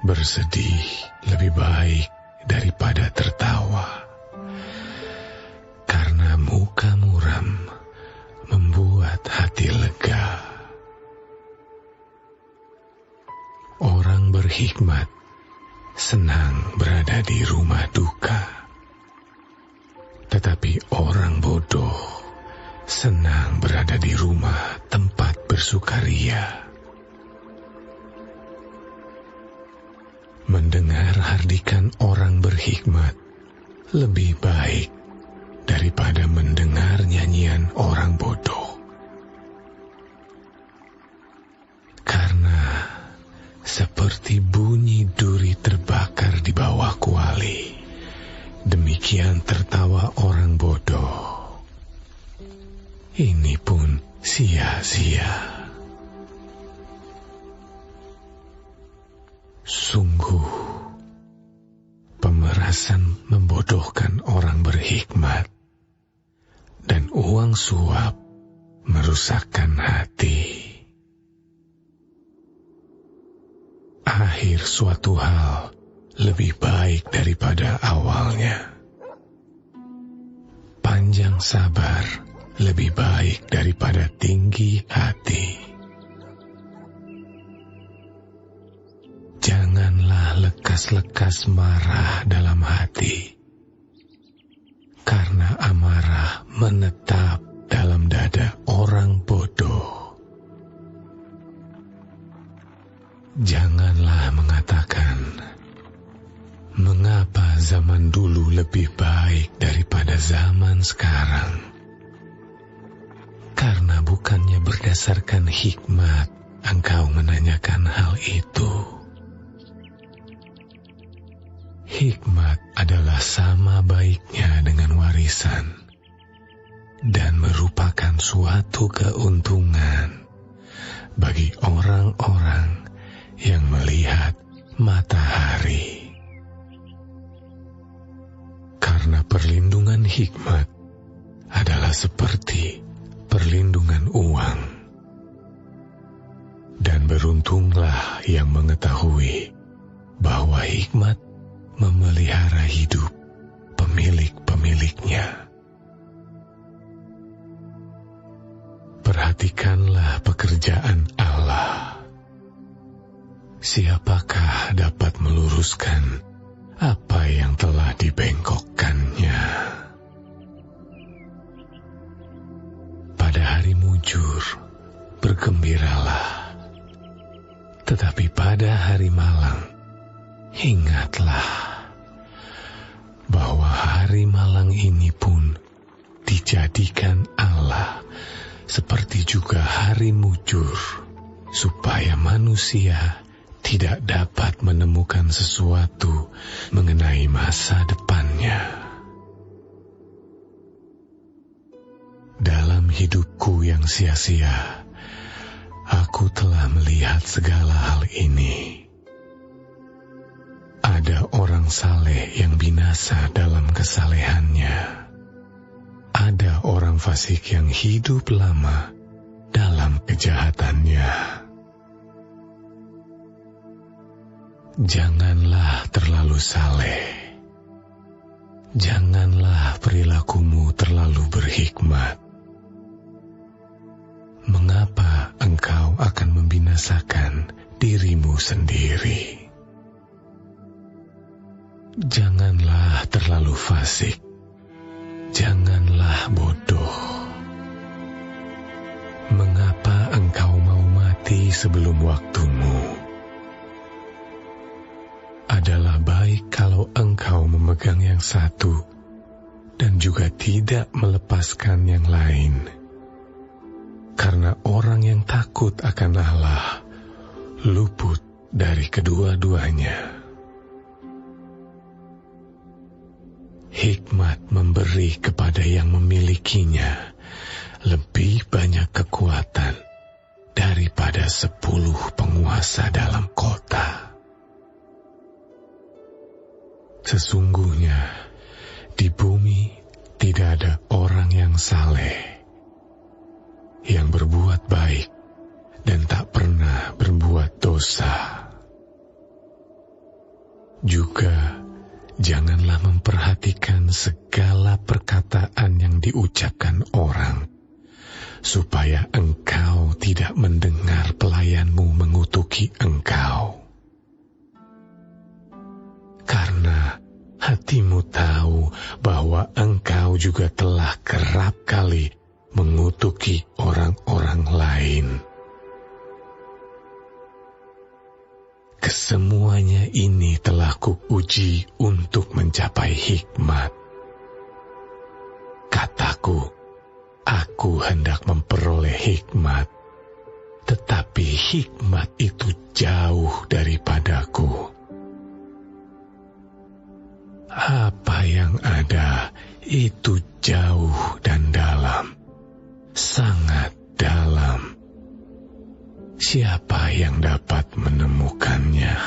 Bersedih lebih baik daripada tertawa, karena muka muram membuat hati lega. Orang berhikmat senang berada di rumah duka, tetapi orang bodoh senang berada di rumah tempat bersukaria. Mendengar hardikan orang berhikmat lebih baik daripada mendengar nyanyian orang bodoh. Karena seperti bunyi duri terbakar di bawah kuali, demikian tertawa orang bodoh. Ini pun sia-sia. Sungguh, pemerasan membodohkan orang berhikmat, dan uang suap merusakkan hati. Akhir suatu hal lebih baik daripada awalnya. Panjang sabar lebih baik daripada tinggi hati. Janganlah lekas-lekas marah dalam hati, karena amarah menetap dalam dada orang bodoh. Janganlah mengatakan, mengapa zaman dulu lebih baik daripada zaman sekarang? Karena bukannya berdasarkan hikmat engkau menanyakan hal itu. Hikmat adalah sama baiknya dengan warisan, dan merupakan suatu keuntungan bagi orang-orang yang melihat matahari. Karena perlindungan hikmat adalah seperti perlindungan uang. Dan beruntunglah yang mengetahui bahwa hikmat memelihara hidup pemilik-pemiliknya. Perhatikanlah pekerjaan Allah. Siapakah dapat meluruskan apa yang telah dibengkokkannya? Pada hari mujur, bergembiralah. Tetapi pada hari malang, ingatlah bahwa hari malang ini pun dijadikan Allah seperti juga hari mujur, supaya manusia tidak dapat menemukan sesuatu mengenai masa depannya. Dalam hidupku yang sia-sia, aku telah melihat segala hal ini. Ada orang saleh yang binasa dalam kesalehannya. Ada orang fasik yang hidup lama dalam kejahatannya. Janganlah terlalu saleh. Janganlah perilakumu terlalu berhikmat. Mengapa engkau akan membinasakan dirimu sendiri? Janganlah terlalu fasik. Janganlah bodoh. Mengapa engkau mau mati sebelum waktumu? Adalah baik kalau engkau memegang yang satu dan juga tidak melepaskan yang lain karena orang yang takut akan Allah luput dari kedua-duanya. Hikmat memberi kepada yang memilikinya lebih banyak kekuatan daripada 10 penguasa dalam kota. Sesungguhnya di bumi tidak ada orang yang saleh, yang berbuat baik dan tak pernah berbuat dosa. Juga janganlah memperhatikan segala perkataan yang diucapkan orang, supaya engkau tidak mendengar pelayanmu mengutuki engkau. Karena hatimu tahu bahwa engkau juga telah kerap kali mengutuki orang-orang lain. Kesemuanya ini telah kuuji untuk mencapai hikmat. Kataku, aku hendak memperoleh hikmat, tetapi hikmat itu jauh daripadaku. Apa yang ada itu jauh dan dalam, sangat dalam. Siapa yang dapat menemukannya?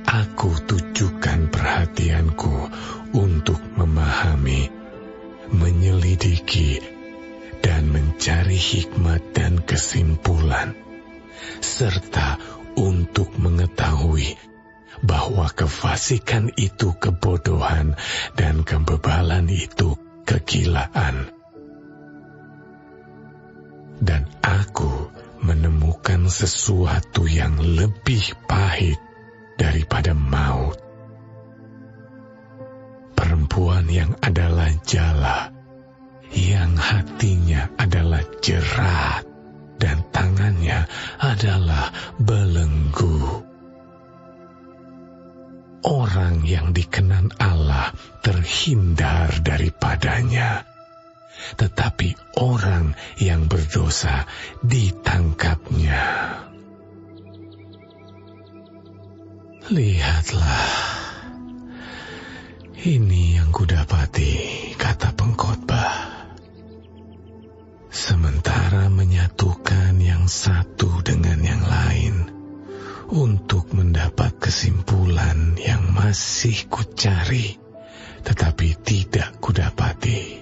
Aku tujukan perhatianku untuk memahami, menyelidiki, dan mencari hikmat dan kesimpulan, serta untuk mengetahui bahwa kefasikan itu kebodohan dan kebebalan itu kegilaan. Dan aku menemukan sesuatu yang lebih pahit daripada maut. Perempuan yang adalah jala, yang hatinya adalah jerat, dan tangannya adalah belenggu. Orang yang dikenan Allah terhindar daripadanya, tetapi orang yang berdosa ditangkapnya. Lihatlah, ini yang kudapati, kata pengkhotbah. Sementara menyatukan yang satu dengan yang lain, untuk mendapat kesimpulan yang masih kucari, tetapi tidak kudapati.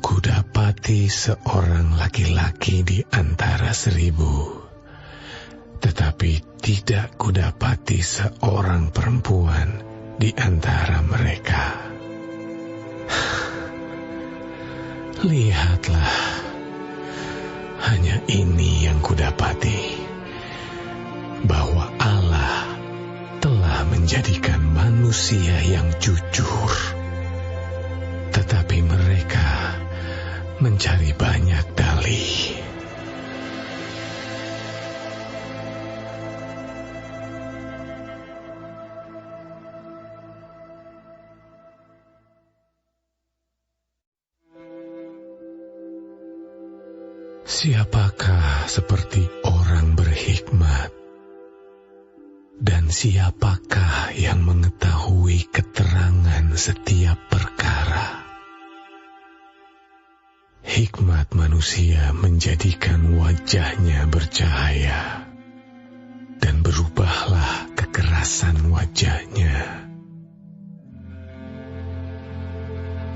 Kudapati seorang laki-laki di antara 1000, tetapi tidak kudapati seorang perempuan di antara mereka. Lihatlah, hanya ini yang kudapati, bahwa Allah telah menjadikan manusia yang jujur, tetapi mereka mencari banyak dalih. Siapakah seperti orang berhikmat? Dan siapakah yang mengetahui keterangan setiap perkara? Hikmat manusia menjadikan wajahnya bercahaya, dan berubahlah kekerasan wajahnya.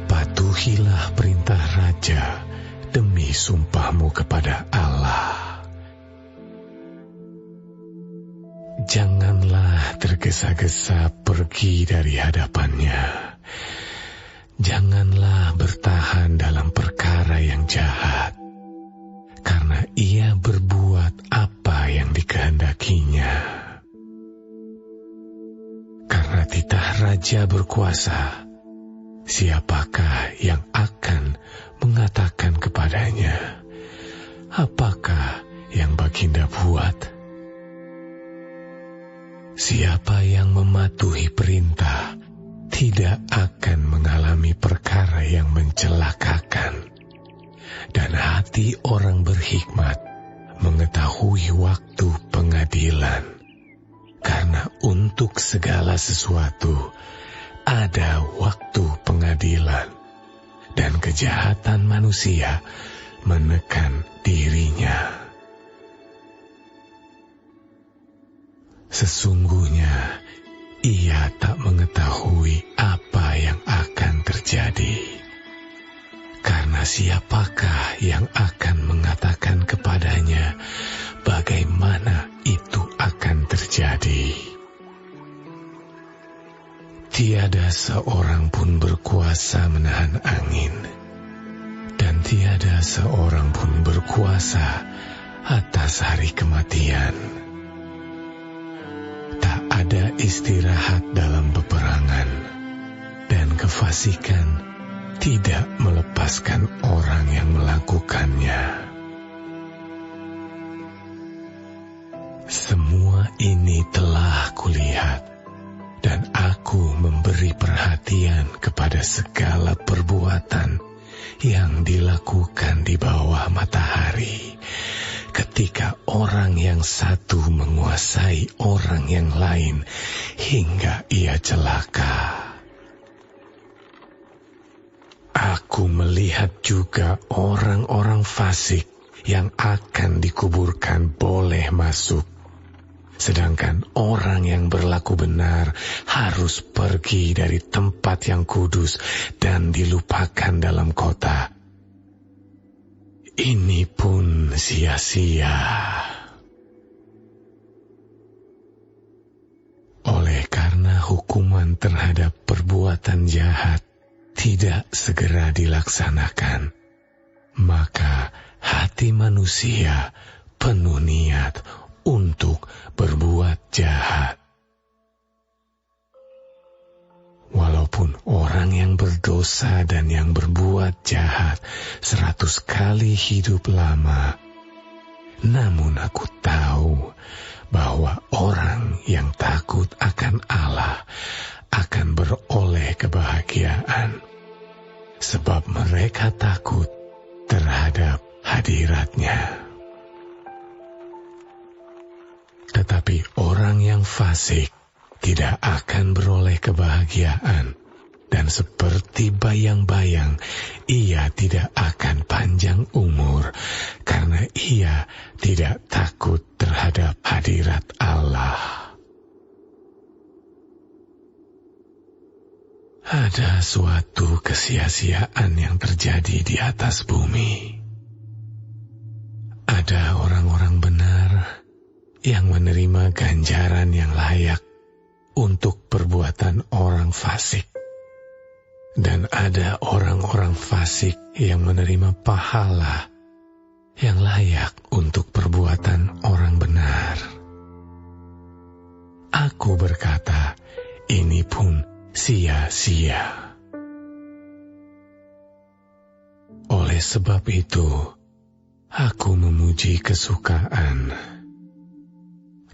Patuhilah perintah raja demi sumpahmu kepada Allah. Janganlah tergesa-gesa pergi dari hadapannya. Janganlah bertahan dalam perkara yang jahat, karena ia berbuat apa yang dikehendakinya. Karena titah raja berkuasa, siapakah yang akan mengatakan kepadanya, apakah yang baginda buat? Siapa yang mematuhi perintah tidak akan mengalami perkara yang mencelakakan, dan hati orang berhikmat mengetahui waktu pengadilan, karena untuk segala sesuatu ada waktu pengadilan, dan kejahatan manusia menekan dirinya. Sesungguhnya ia tak mengetahui apa yang akan terjadi, karena siapakah yang akan mengatakan kepadanya bagaimana itu akan terjadi? Tiada seorang pun berkuasa menahan angin, dan tiada seorang pun berkuasa atas hari kematian. Tak ada istirahat dalam peperangan, dan kefasikan tidak melepaskan orang yang melakukannya. Semua ini telah kulihat, dan aku memberi perhatian kepada segala perbuatan yang dilakukan di bawah matahari, ketika orang yang satu menguasai orang yang lain hingga ia celaka. Aku melihat juga orang-orang fasik yang akan dikuburkan boleh masuk, sedangkan orang yang berlaku benar harus pergi dari tempat yang kudus dan dilupakan dalam kota. Ini pun sia-sia. Oleh karena hukuman terhadap perbuatan jahat tidak segera dilaksanakan, maka hati manusia penuh niat untuk berbuat jahat. Walaupun orang yang berdosa dan yang berbuat jahat 100 kali hidup lama, namun aku tahu bahwa orang yang takut akan Allah akan beroleh kebahagiaan, sebab mereka takut terhadap hadirat-Nya. Tetapi orang yang fasik tidak akan beroleh kebahagiaan, dan seperti bayang-bayang ia tidak akan panjang umur, karena ia tidak takut terhadap hadirat Allah. Ada suatu kesia-siaan yang terjadi di atas bumi. Ada orang-orang benar yang menerima ganjaran yang layak untuk perbuatan orang fasik, dan ada orang-orang fasik yang menerima pahala yang layak untuk perbuatan orang benar. Aku berkata, ini pun sia-sia. Oleh sebab itu, aku memuji kesukaan,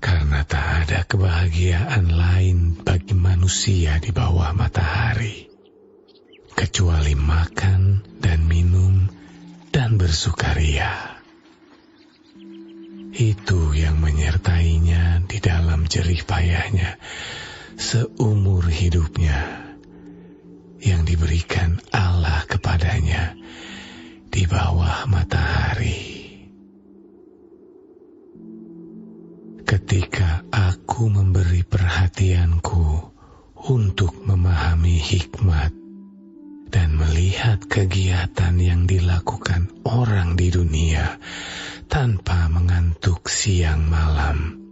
karena tak ada kebahagiaan lain bagi manusia di bawah matahari, kecuali makan dan minum dan bersukaria. Itu yang menyertainya di dalam jerih payahnya seumur hidupnya, yang diberikan Allah kepadanya di bawah matahari. Ketika aku memberi perhatianku untuk memahami hikmat dan melihat kegiatan yang dilakukan orang di dunia tanpa mengantuk siang malam,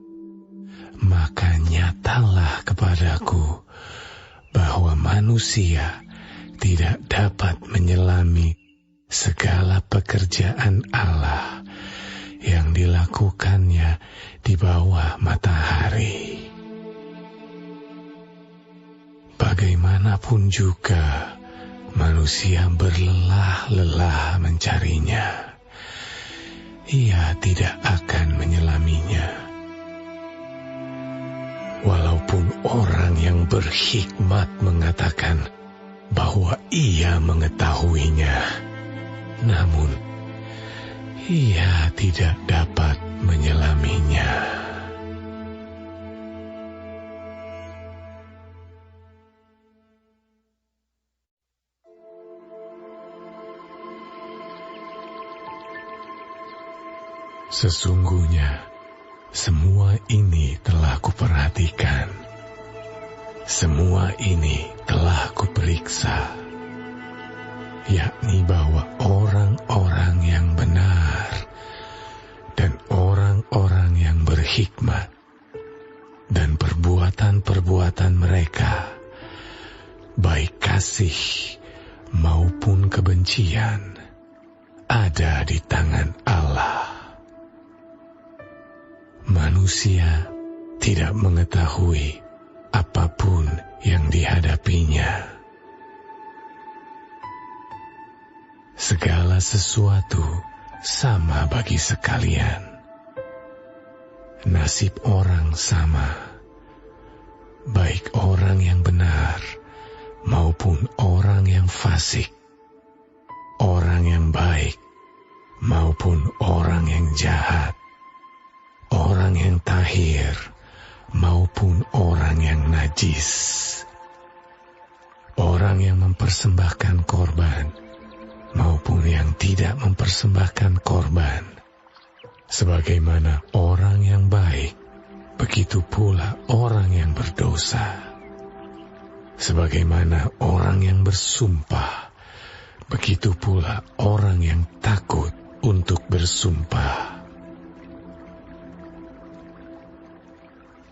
maka nyatalah kepadaku bahwa manusia tidak dapat menyelami segala pekerjaan Allah yang dilakukannya di bawah matahari. Bagaimanapun juga manusia berlelah-lelah mencarinya, ia tidak akan menyelaminya. Walaupun orang yang berhikmat mengatakan bahwa ia mengetahuinya, namun ia tidak dapat menyelaminya. Sesungguhnya, semua ini telah kuperhatikan. Semua ini telah kuperiksa, yakni bahwa orang-orang yang benar dan orang-orang yang berhikmat dan perbuatan-perbuatan mereka, baik kasih maupun kebencian, ada di tangan Allah. Manusia tidak mengetahui apapun yang dihadapinya. Segala sesuatu sama bagi sekalian. Nasib orang sama, baik orang yang benar maupun orang yang fasik, orang yang baik maupun orang yang jahat, orang yang tahir maupun orang yang najis, orang yang mempersembahkan korban maupun yang tidak mempersembahkan korban. Sebagaimana orang yang baik, begitu pula orang yang berdosa. Sebagaimana orang yang bersumpah, begitu pula orang yang takut untuk bersumpah.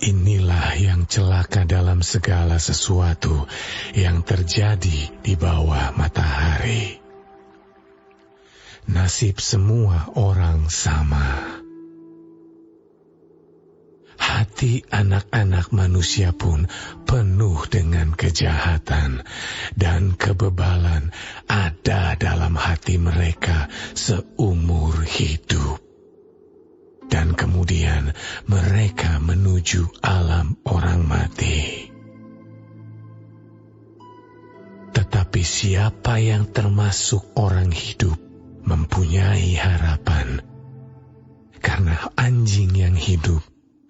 Inilah yang celaka dalam segala sesuatu yang terjadi di bawah matahari. Nasib semua orang sama. Hati anak-anak manusia pun penuh dengan kejahatan dan kebebalan ada dalam hati mereka seumur hidup. Dan kemudian mereka menuju alam orang mati. Tetapi siapa yang termasuk orang hidup mempunyai harapan, karena anjing yang hidup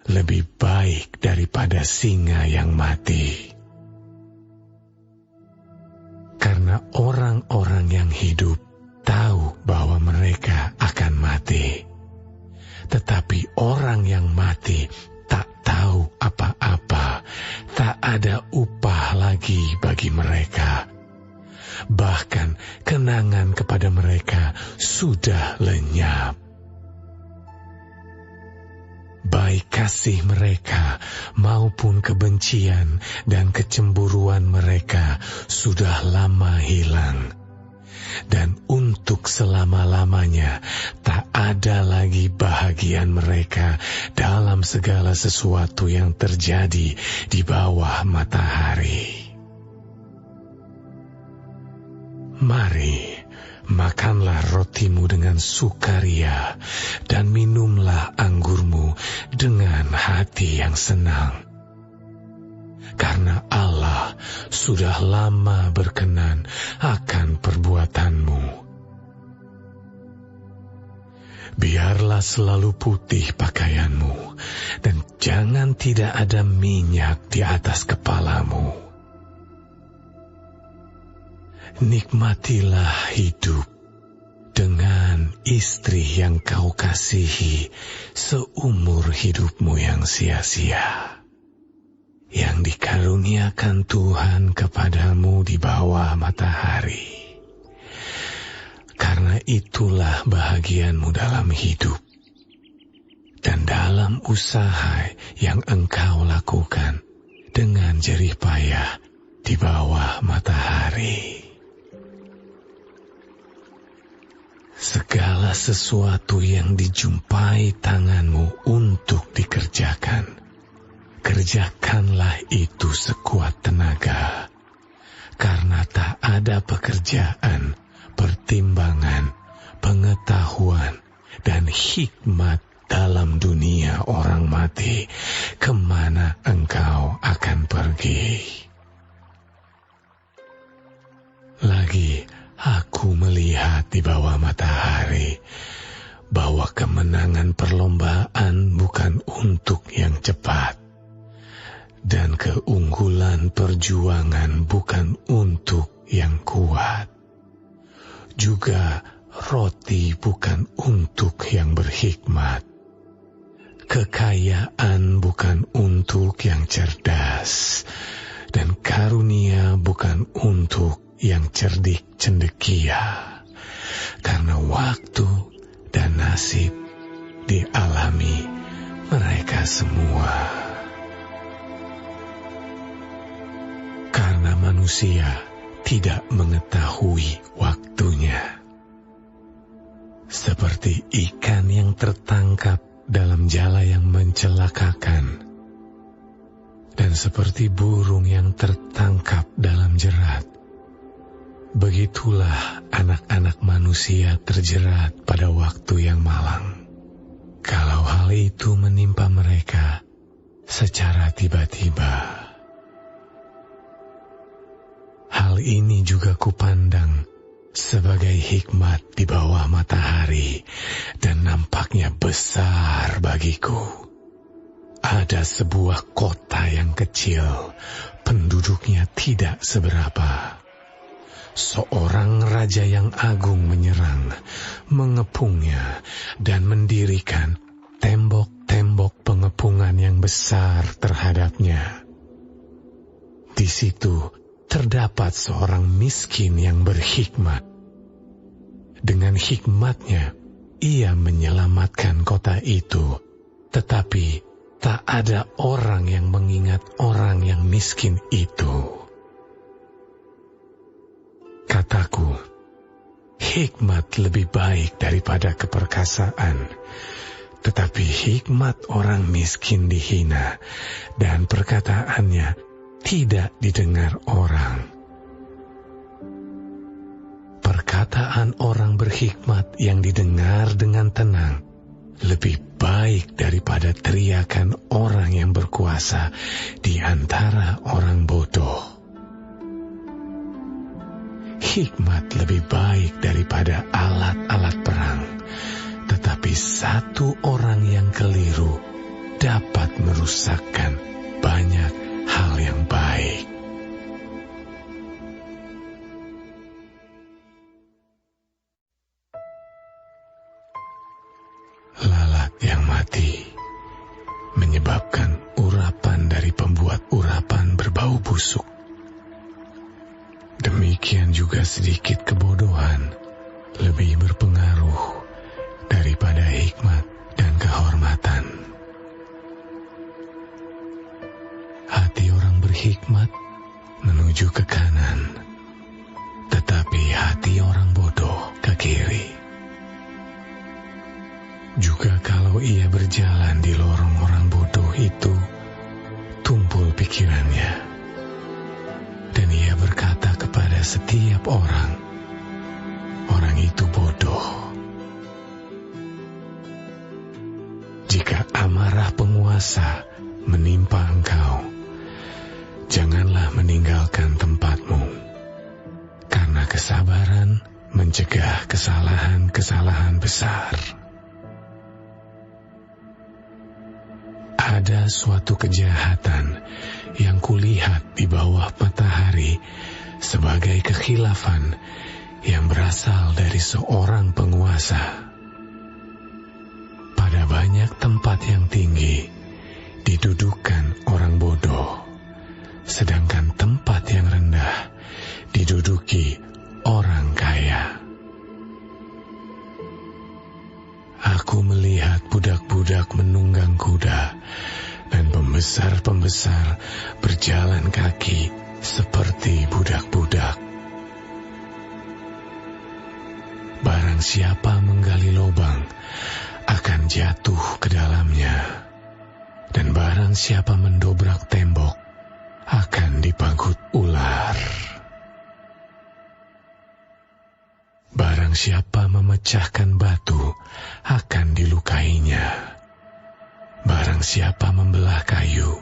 lebih baik daripada singa yang mati. Karena orang-orang yang hidup tahu bahwa mereka akan mati. Tetapi orang yang mati tak tahu apa-apa, tak ada upah lagi bagi mereka. Bahkan kenangan kepada mereka sudah lenyap. Baik kasih mereka maupun kebencian dan kecemburuan mereka sudah lama hilang. Dan untuk selama-lamanya tak ada lagi bahagian mereka dalam segala sesuatu yang terjadi di bawah matahari. Mari, makanlah rotimu dengan sukaria dan minumlah anggurmu dengan hati yang senang. Karena Allah sudah lama berkenan akan perbuatanmu. Biarlah selalu putih pakaianmu, dan jangan tidak ada minyak di atas kepalamu. Nikmatilah hidup dengan istri yang kau kasihi seumur hidupmu yang sia-sia, yang dikaruniakan Tuhan kepadamu di bawah matahari. Karena itulah bahagianmu dalam hidup dan dalam usaha yang engkau lakukan dengan jerih payah di bawah matahari. Segala sesuatu yang dijumpai tanganmu untuk dikerjakan, kerjakanlah itu sekuat tenaga, karena tak ada pekerjaan, pertimbangan, pengetahuan, dan hikmat dalam dunia orang mati, kemana engkau akan pergi? Lagi aku melihat di bawah matahari bahwa kemenangan perlombaan bukan untuk yang cepat, dan keunggulan perjuangan bukan untuk yang kuat. Juga roti bukan untuk yang berhikmat. Kekayaan bukan untuk yang cerdas, dan karunia bukan untuk yang cerdik cendekia. Karena waktu dan nasib dialami mereka semua. Karena manusia tidak mengetahui waktunya. Seperti ikan yang tertangkap dalam jala yang mencelakakan, dan seperti burung yang tertangkap dalam jerat, begitulah anak-anak manusia terjerat pada waktu yang malang. Kalau hal itu menimpa mereka secara tiba-tiba. Hal ini juga kupandang sebagai hikmat di bawah matahari, dan nampaknya besar bagiku. Ada sebuah kota yang kecil, penduduknya tidak seberapa. Seorang raja yang agung menyerang, mengepungnya, dan mendirikan tembok-tembok pengepungan yang besar terhadapnya. Di situ terdapat seorang miskin yang berhikmat. Dengan hikmatnya, ia menyelamatkan kota itu, tetapi tak ada orang yang mengingat orang yang miskin itu. Kataku, hikmat lebih baik daripada keperkasaan, tetapi hikmat orang miskin dihina, dan perkataannya tidak didengar orang. Perkataan orang berhikmat yang didengar dengan tenang lebih baik daripada teriakan orang yang berkuasa di antara orang bodoh. Hikmat lebih baik daripada alat-alat perang, tetapi satu orang yang keliru dapat merusakkan banyak hal yang baik. Lalat yang mati menyebabkan urapan dari pembuat urapan berbau busuk. Demikian juga sedikit kebodohan lebih berpengaruh daripada hikmat dan kehormatan. Hati orang berhikmat menuju ke kanan, tetapi hati orang bodoh ke kiri. Juga kalau ia berjalan di lorong orang bodoh itu, tumpul pikirannya, dan ia berkata kepada setiap orang, orang itu bodoh. Jika amarah penguasa menimpa engkau, janganlah meninggalkan tempatmu, karena kesabaran mencegah kesalahan-kesalahan besar. Ada suatu kejahatan yang kulihat di bawah matahari sebagai kekhilafan yang berasal dari seorang penguasa. Pada banyak tempat yang tinggi didudukan orang bodoh, sedangkan tempat yang rendah diduduki orang kaya. Aku melihat budak-budak menunggang kuda, dan pembesar-pembesar berjalan kaki seperti budak-budak. Barang siapa menggali lubang akan jatuh ke dalamnya, dan barang siapa mendobrak tembok akan dipagut ular. Barang siapa memecahkan batu akan dilukainya, Barang siapa membelah kayu,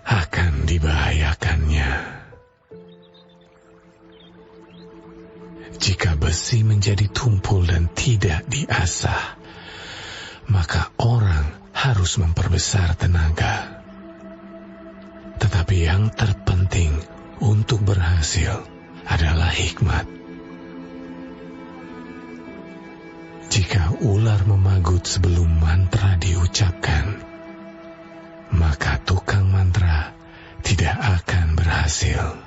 akan dibahayakannya. Jika besi menjadi tumpul dan tidak diasah, maka orang harus memperbesar tenaga. Tetapi yang terpenting untuk berhasil adalah hikmat. Jika ular memagut sebelum mantra diucapkan, maka tukang mantra tidak akan berhasil.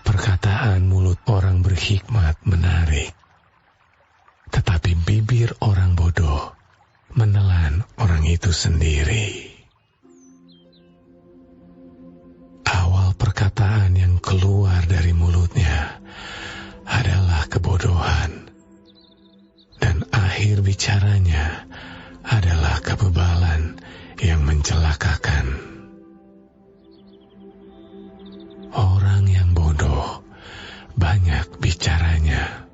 Perkataan mulut orang berhikmat menarik, tetapi bibir orang bodoh menelan orang itu sendiri. Awal perkataan yang keluar dari mulutnya adalah kebodohan, dan akhir bicaranya adalah kebebalan yang mencelakakan. Orang yang bodoh banyak bicaranya,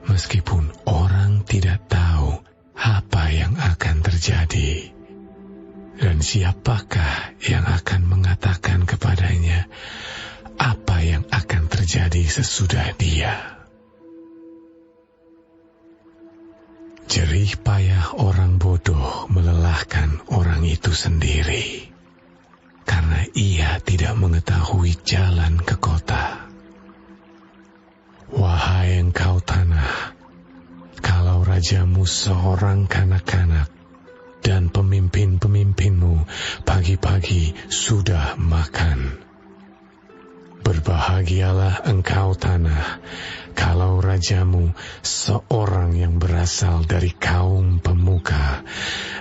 meskipun orang tidak tahu apa yang akan terjadi dan siapakah yang akan mengatakan kepadanya apa yang akan terjadi sesudah dia. Jerih payah orang bodoh melelahkan orang itu sendiri, karena ia tidak mengetahui jalan ke kota. Wahai engkau tanah, kalau rajamu seorang kanak-kanak dan pemimpin-pemimpinmu pagi-pagi sudah makan, berbahagialah engkau tanah, kalau rajamu seorang yang berasal dari kaum pemuka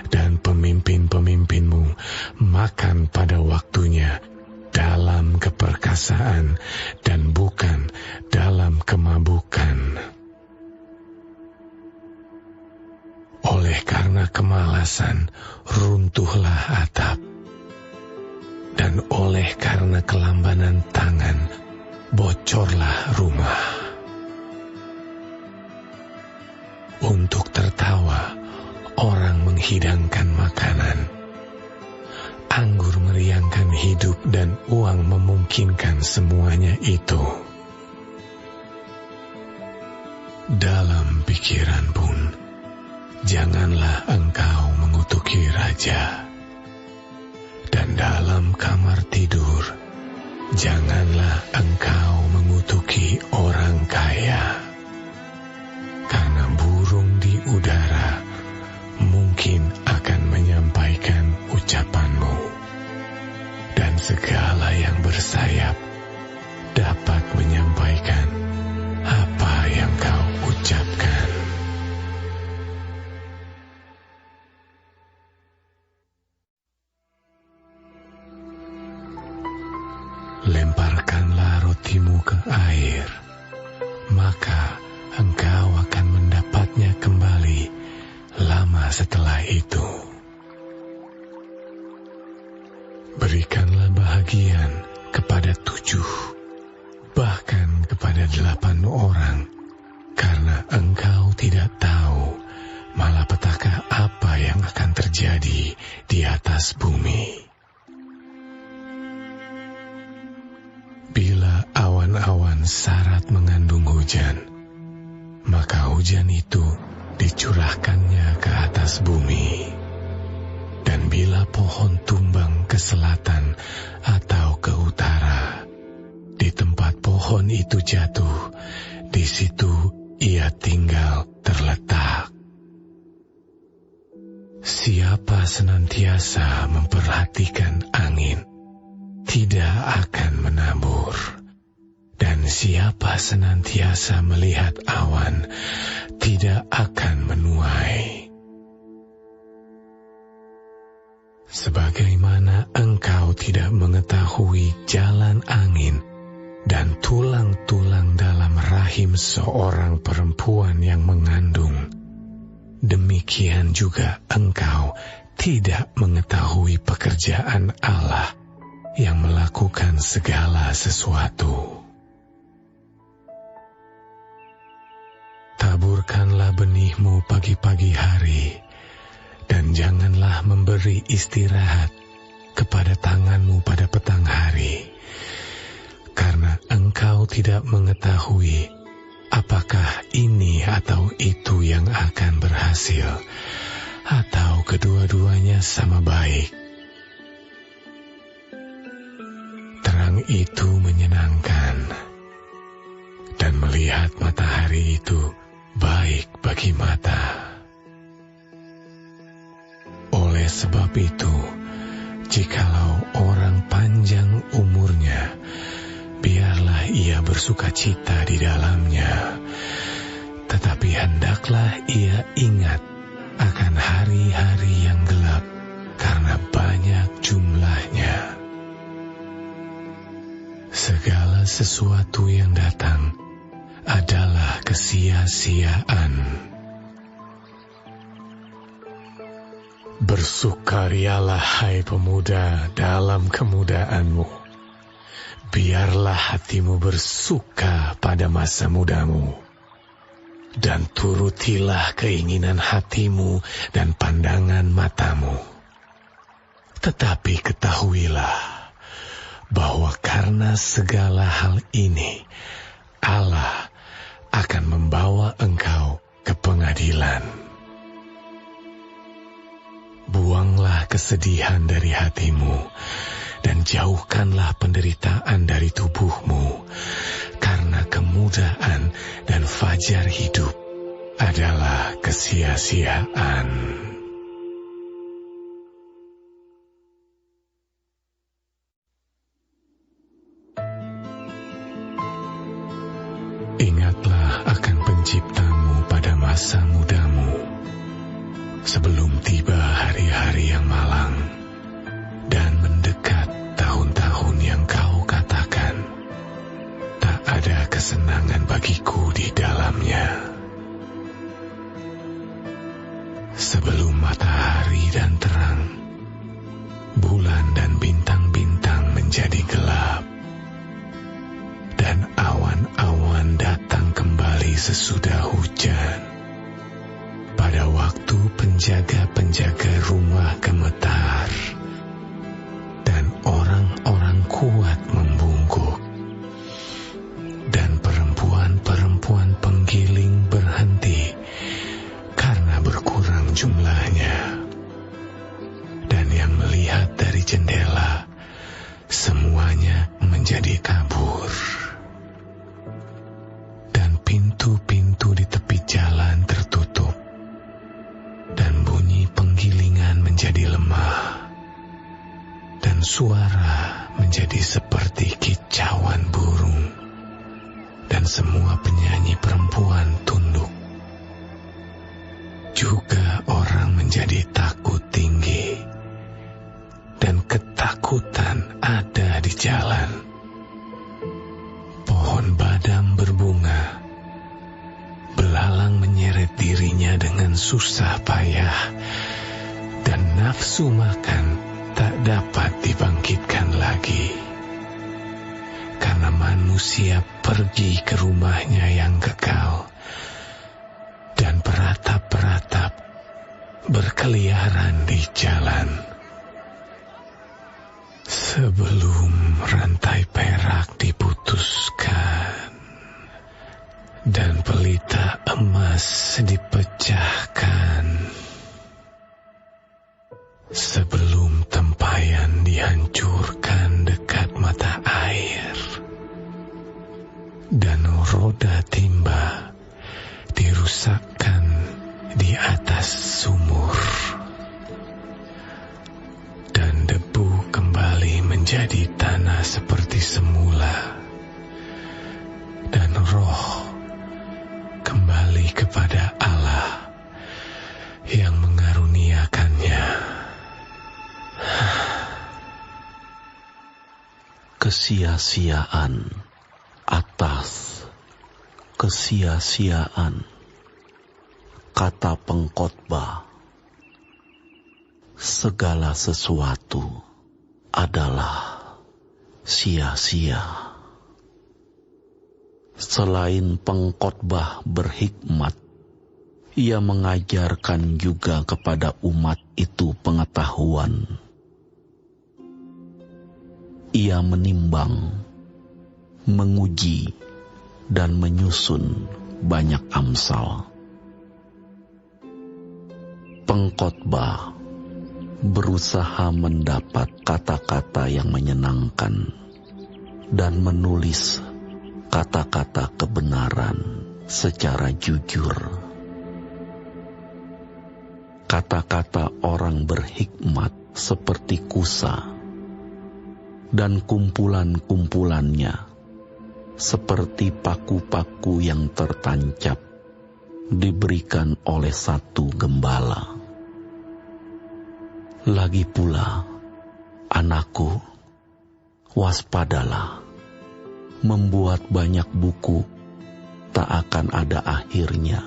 dan pemimpin-pemimpinmu makan pada waktunya dalam keperkasaan dan bukan dalam kemabukan. Oleh karena kemalasan runtuhlah atap, dan oleh karena kelambanan tangan bocorlah rumah. Untuk tertawa, orang menghidangkan makanan. Anggur meriangkan hidup dan uang memungkinkan semuanya itu. Dalam pikiran pun, janganlah engkau mengutuki raja. Dan dalam kamar tidur, janganlah engkau mengutuki orang kaya. Karena burung di udara mungkin akan menyampaikan ucapanmu, dan segala yang bersayap dapat menyampaikan apa yang kau ucapkan. Lemparkanlah rotimu ke air, maka engkau akan mendapatnya kembali lama setelah itu. Berikanlah bahagian kepada 7, bahkan kepada 8 orang, karena engkau tidak tahu malapetaka apa yang akan terjadi di atas bumi. Bila awan-awan syarat mengandung hujan, maka hujan itu dicurahkannya ke atas bumi. Dan bila pohon tumbang ke selatan atau ke utara, di tempat pohon itu jatuh, di situ ia tinggal terletak. Siapa senantiasa memperhatikan angin, tidak akan menabur. Dan siapa senantiasa melihat awan, tidak akan menuai. Sebagaimana engkau tidak mengetahui jalan angin dan tulang-tulang dalam rahim seorang perempuan yang mengandung, demikian juga engkau tidak mengetahui pekerjaan Allah yang melakukan segala sesuatu. Taburkanlah benih benih-benihmu pagi-pagi hari, dan janganlah memberi istirahat kepada tanganmu pada petang hari, karena engkau tidak mengetahui apakah ini atau itu yang akan berhasil, atau kedua-duanya sama baik. Terang itu menyenangkan, dan melihat matahari itu baik bagi mata. Oleh sebab itu, jikalau orang panjang umurnya, biarlah ia bersukacita di dalamnya. Tetapi hendaklah ia ingat akan hari-hari yang gelap, karena banyak jumlahnya. Segala sesuatu yang datang adalah kesia-siaan. Bersukarialah, hai pemuda, dalam kemudaanmu. Biarlah hatimu bersuka pada masa mudamu, dan turutilah keinginan hatimu dan pandangan matamu. Tetapi ketahuilah bahwa karena segala hal ini, Allah akan membawa engkau ke pengadilan. Buanglah kesedihan dari hatimu, dan jauhkanlah penderitaan dari tubuhmu, karena kemudahan dan fajar hidup adalah kesia-siaan. Ingatlah akan penciptamu pada masa mudamu, sebelum tiba hari-hari yang malang, dan mendekat tahun-tahun yang kau katakan, tak ada kesenangan bagiku di dalamnya. Sebelum matahari dan terang, bulan dan bintang-bintang menjadi gelap, dan awan-awan datang kembali sesudah hujan. Pada waktu penjaga-penjaga rumah gemetar, dan orang-orang kuat membungkuk, dan perempuan-perempuan penggiling berhenti karena berkurang jumlahnya. Dan yang melihat dari jendela, semuanya menjadi kabur. Dan pintu-pintu di tepi jalan tertutup, dan bunyi penggilingan menjadi lemah, dan suara menjadi seperti kicauan burung, dan semua penyanyi perempuan tunduk. Juga orang menjadi takut tinggi, dan ketakutan ada di jalan. Pohon badam berbunga, belalang menyeret dirinya dengan susah payah, dan nafsu makan tak dapat dibangkitkan lagi, karena manusia pergi ke rumahnya yang kekal, dan peratap-peratap berkeliaran di jalan. Sebelum rantai perak diputuskan, dan pelita emas dipecahkan, sebelum tempayan dihancurkan dekat mata air, dan roda timba dirusakkan di atas sumur, dan debu kembali menjadi tanah seperti semula, dan roh kembali kepada Allah yang mengaruniakannya. Kesia-siaan atas kesia-siaan, kata pengkhotbah. Segala sesuatu adalah sia-sia. Selain pengkhotbah berhikmat, Ia mengajarkan juga kepada umat itu pengetahuan. Ia menimbang, menguji, dan menyusun banyak amsal. Pengkhotbah berusaha mendapat kata-kata yang menyenangkan dan menulis kata-kata kebenaran secara jujur. Kata-kata orang berhikmat seperti kusa, dan kumpulan-kumpulannya seperti paku-paku yang tertancap diberikan oleh satu gembala. Lagi pula, anakku, waspadalah, membuat banyak buku tak akan ada akhirnya,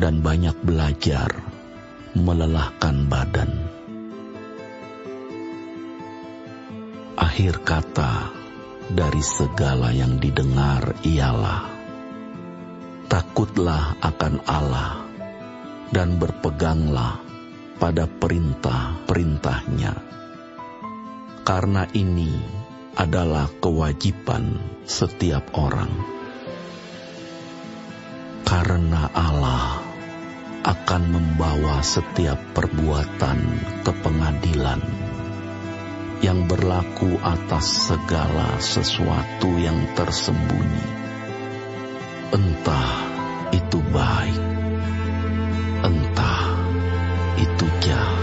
dan banyak belajar melelahkan badan. Akhir kata dari segala yang didengar ialah, takutlah akan Allah dan berpeganglah pada perintah-perintahnya, karena ini adalah kewajiban setiap orang. Karena Allah akan membawa setiap perbuatan ke pengadilan yang berlaku atas segala sesuatu yang tersembunyi, entah itu baik, entah itu jahat.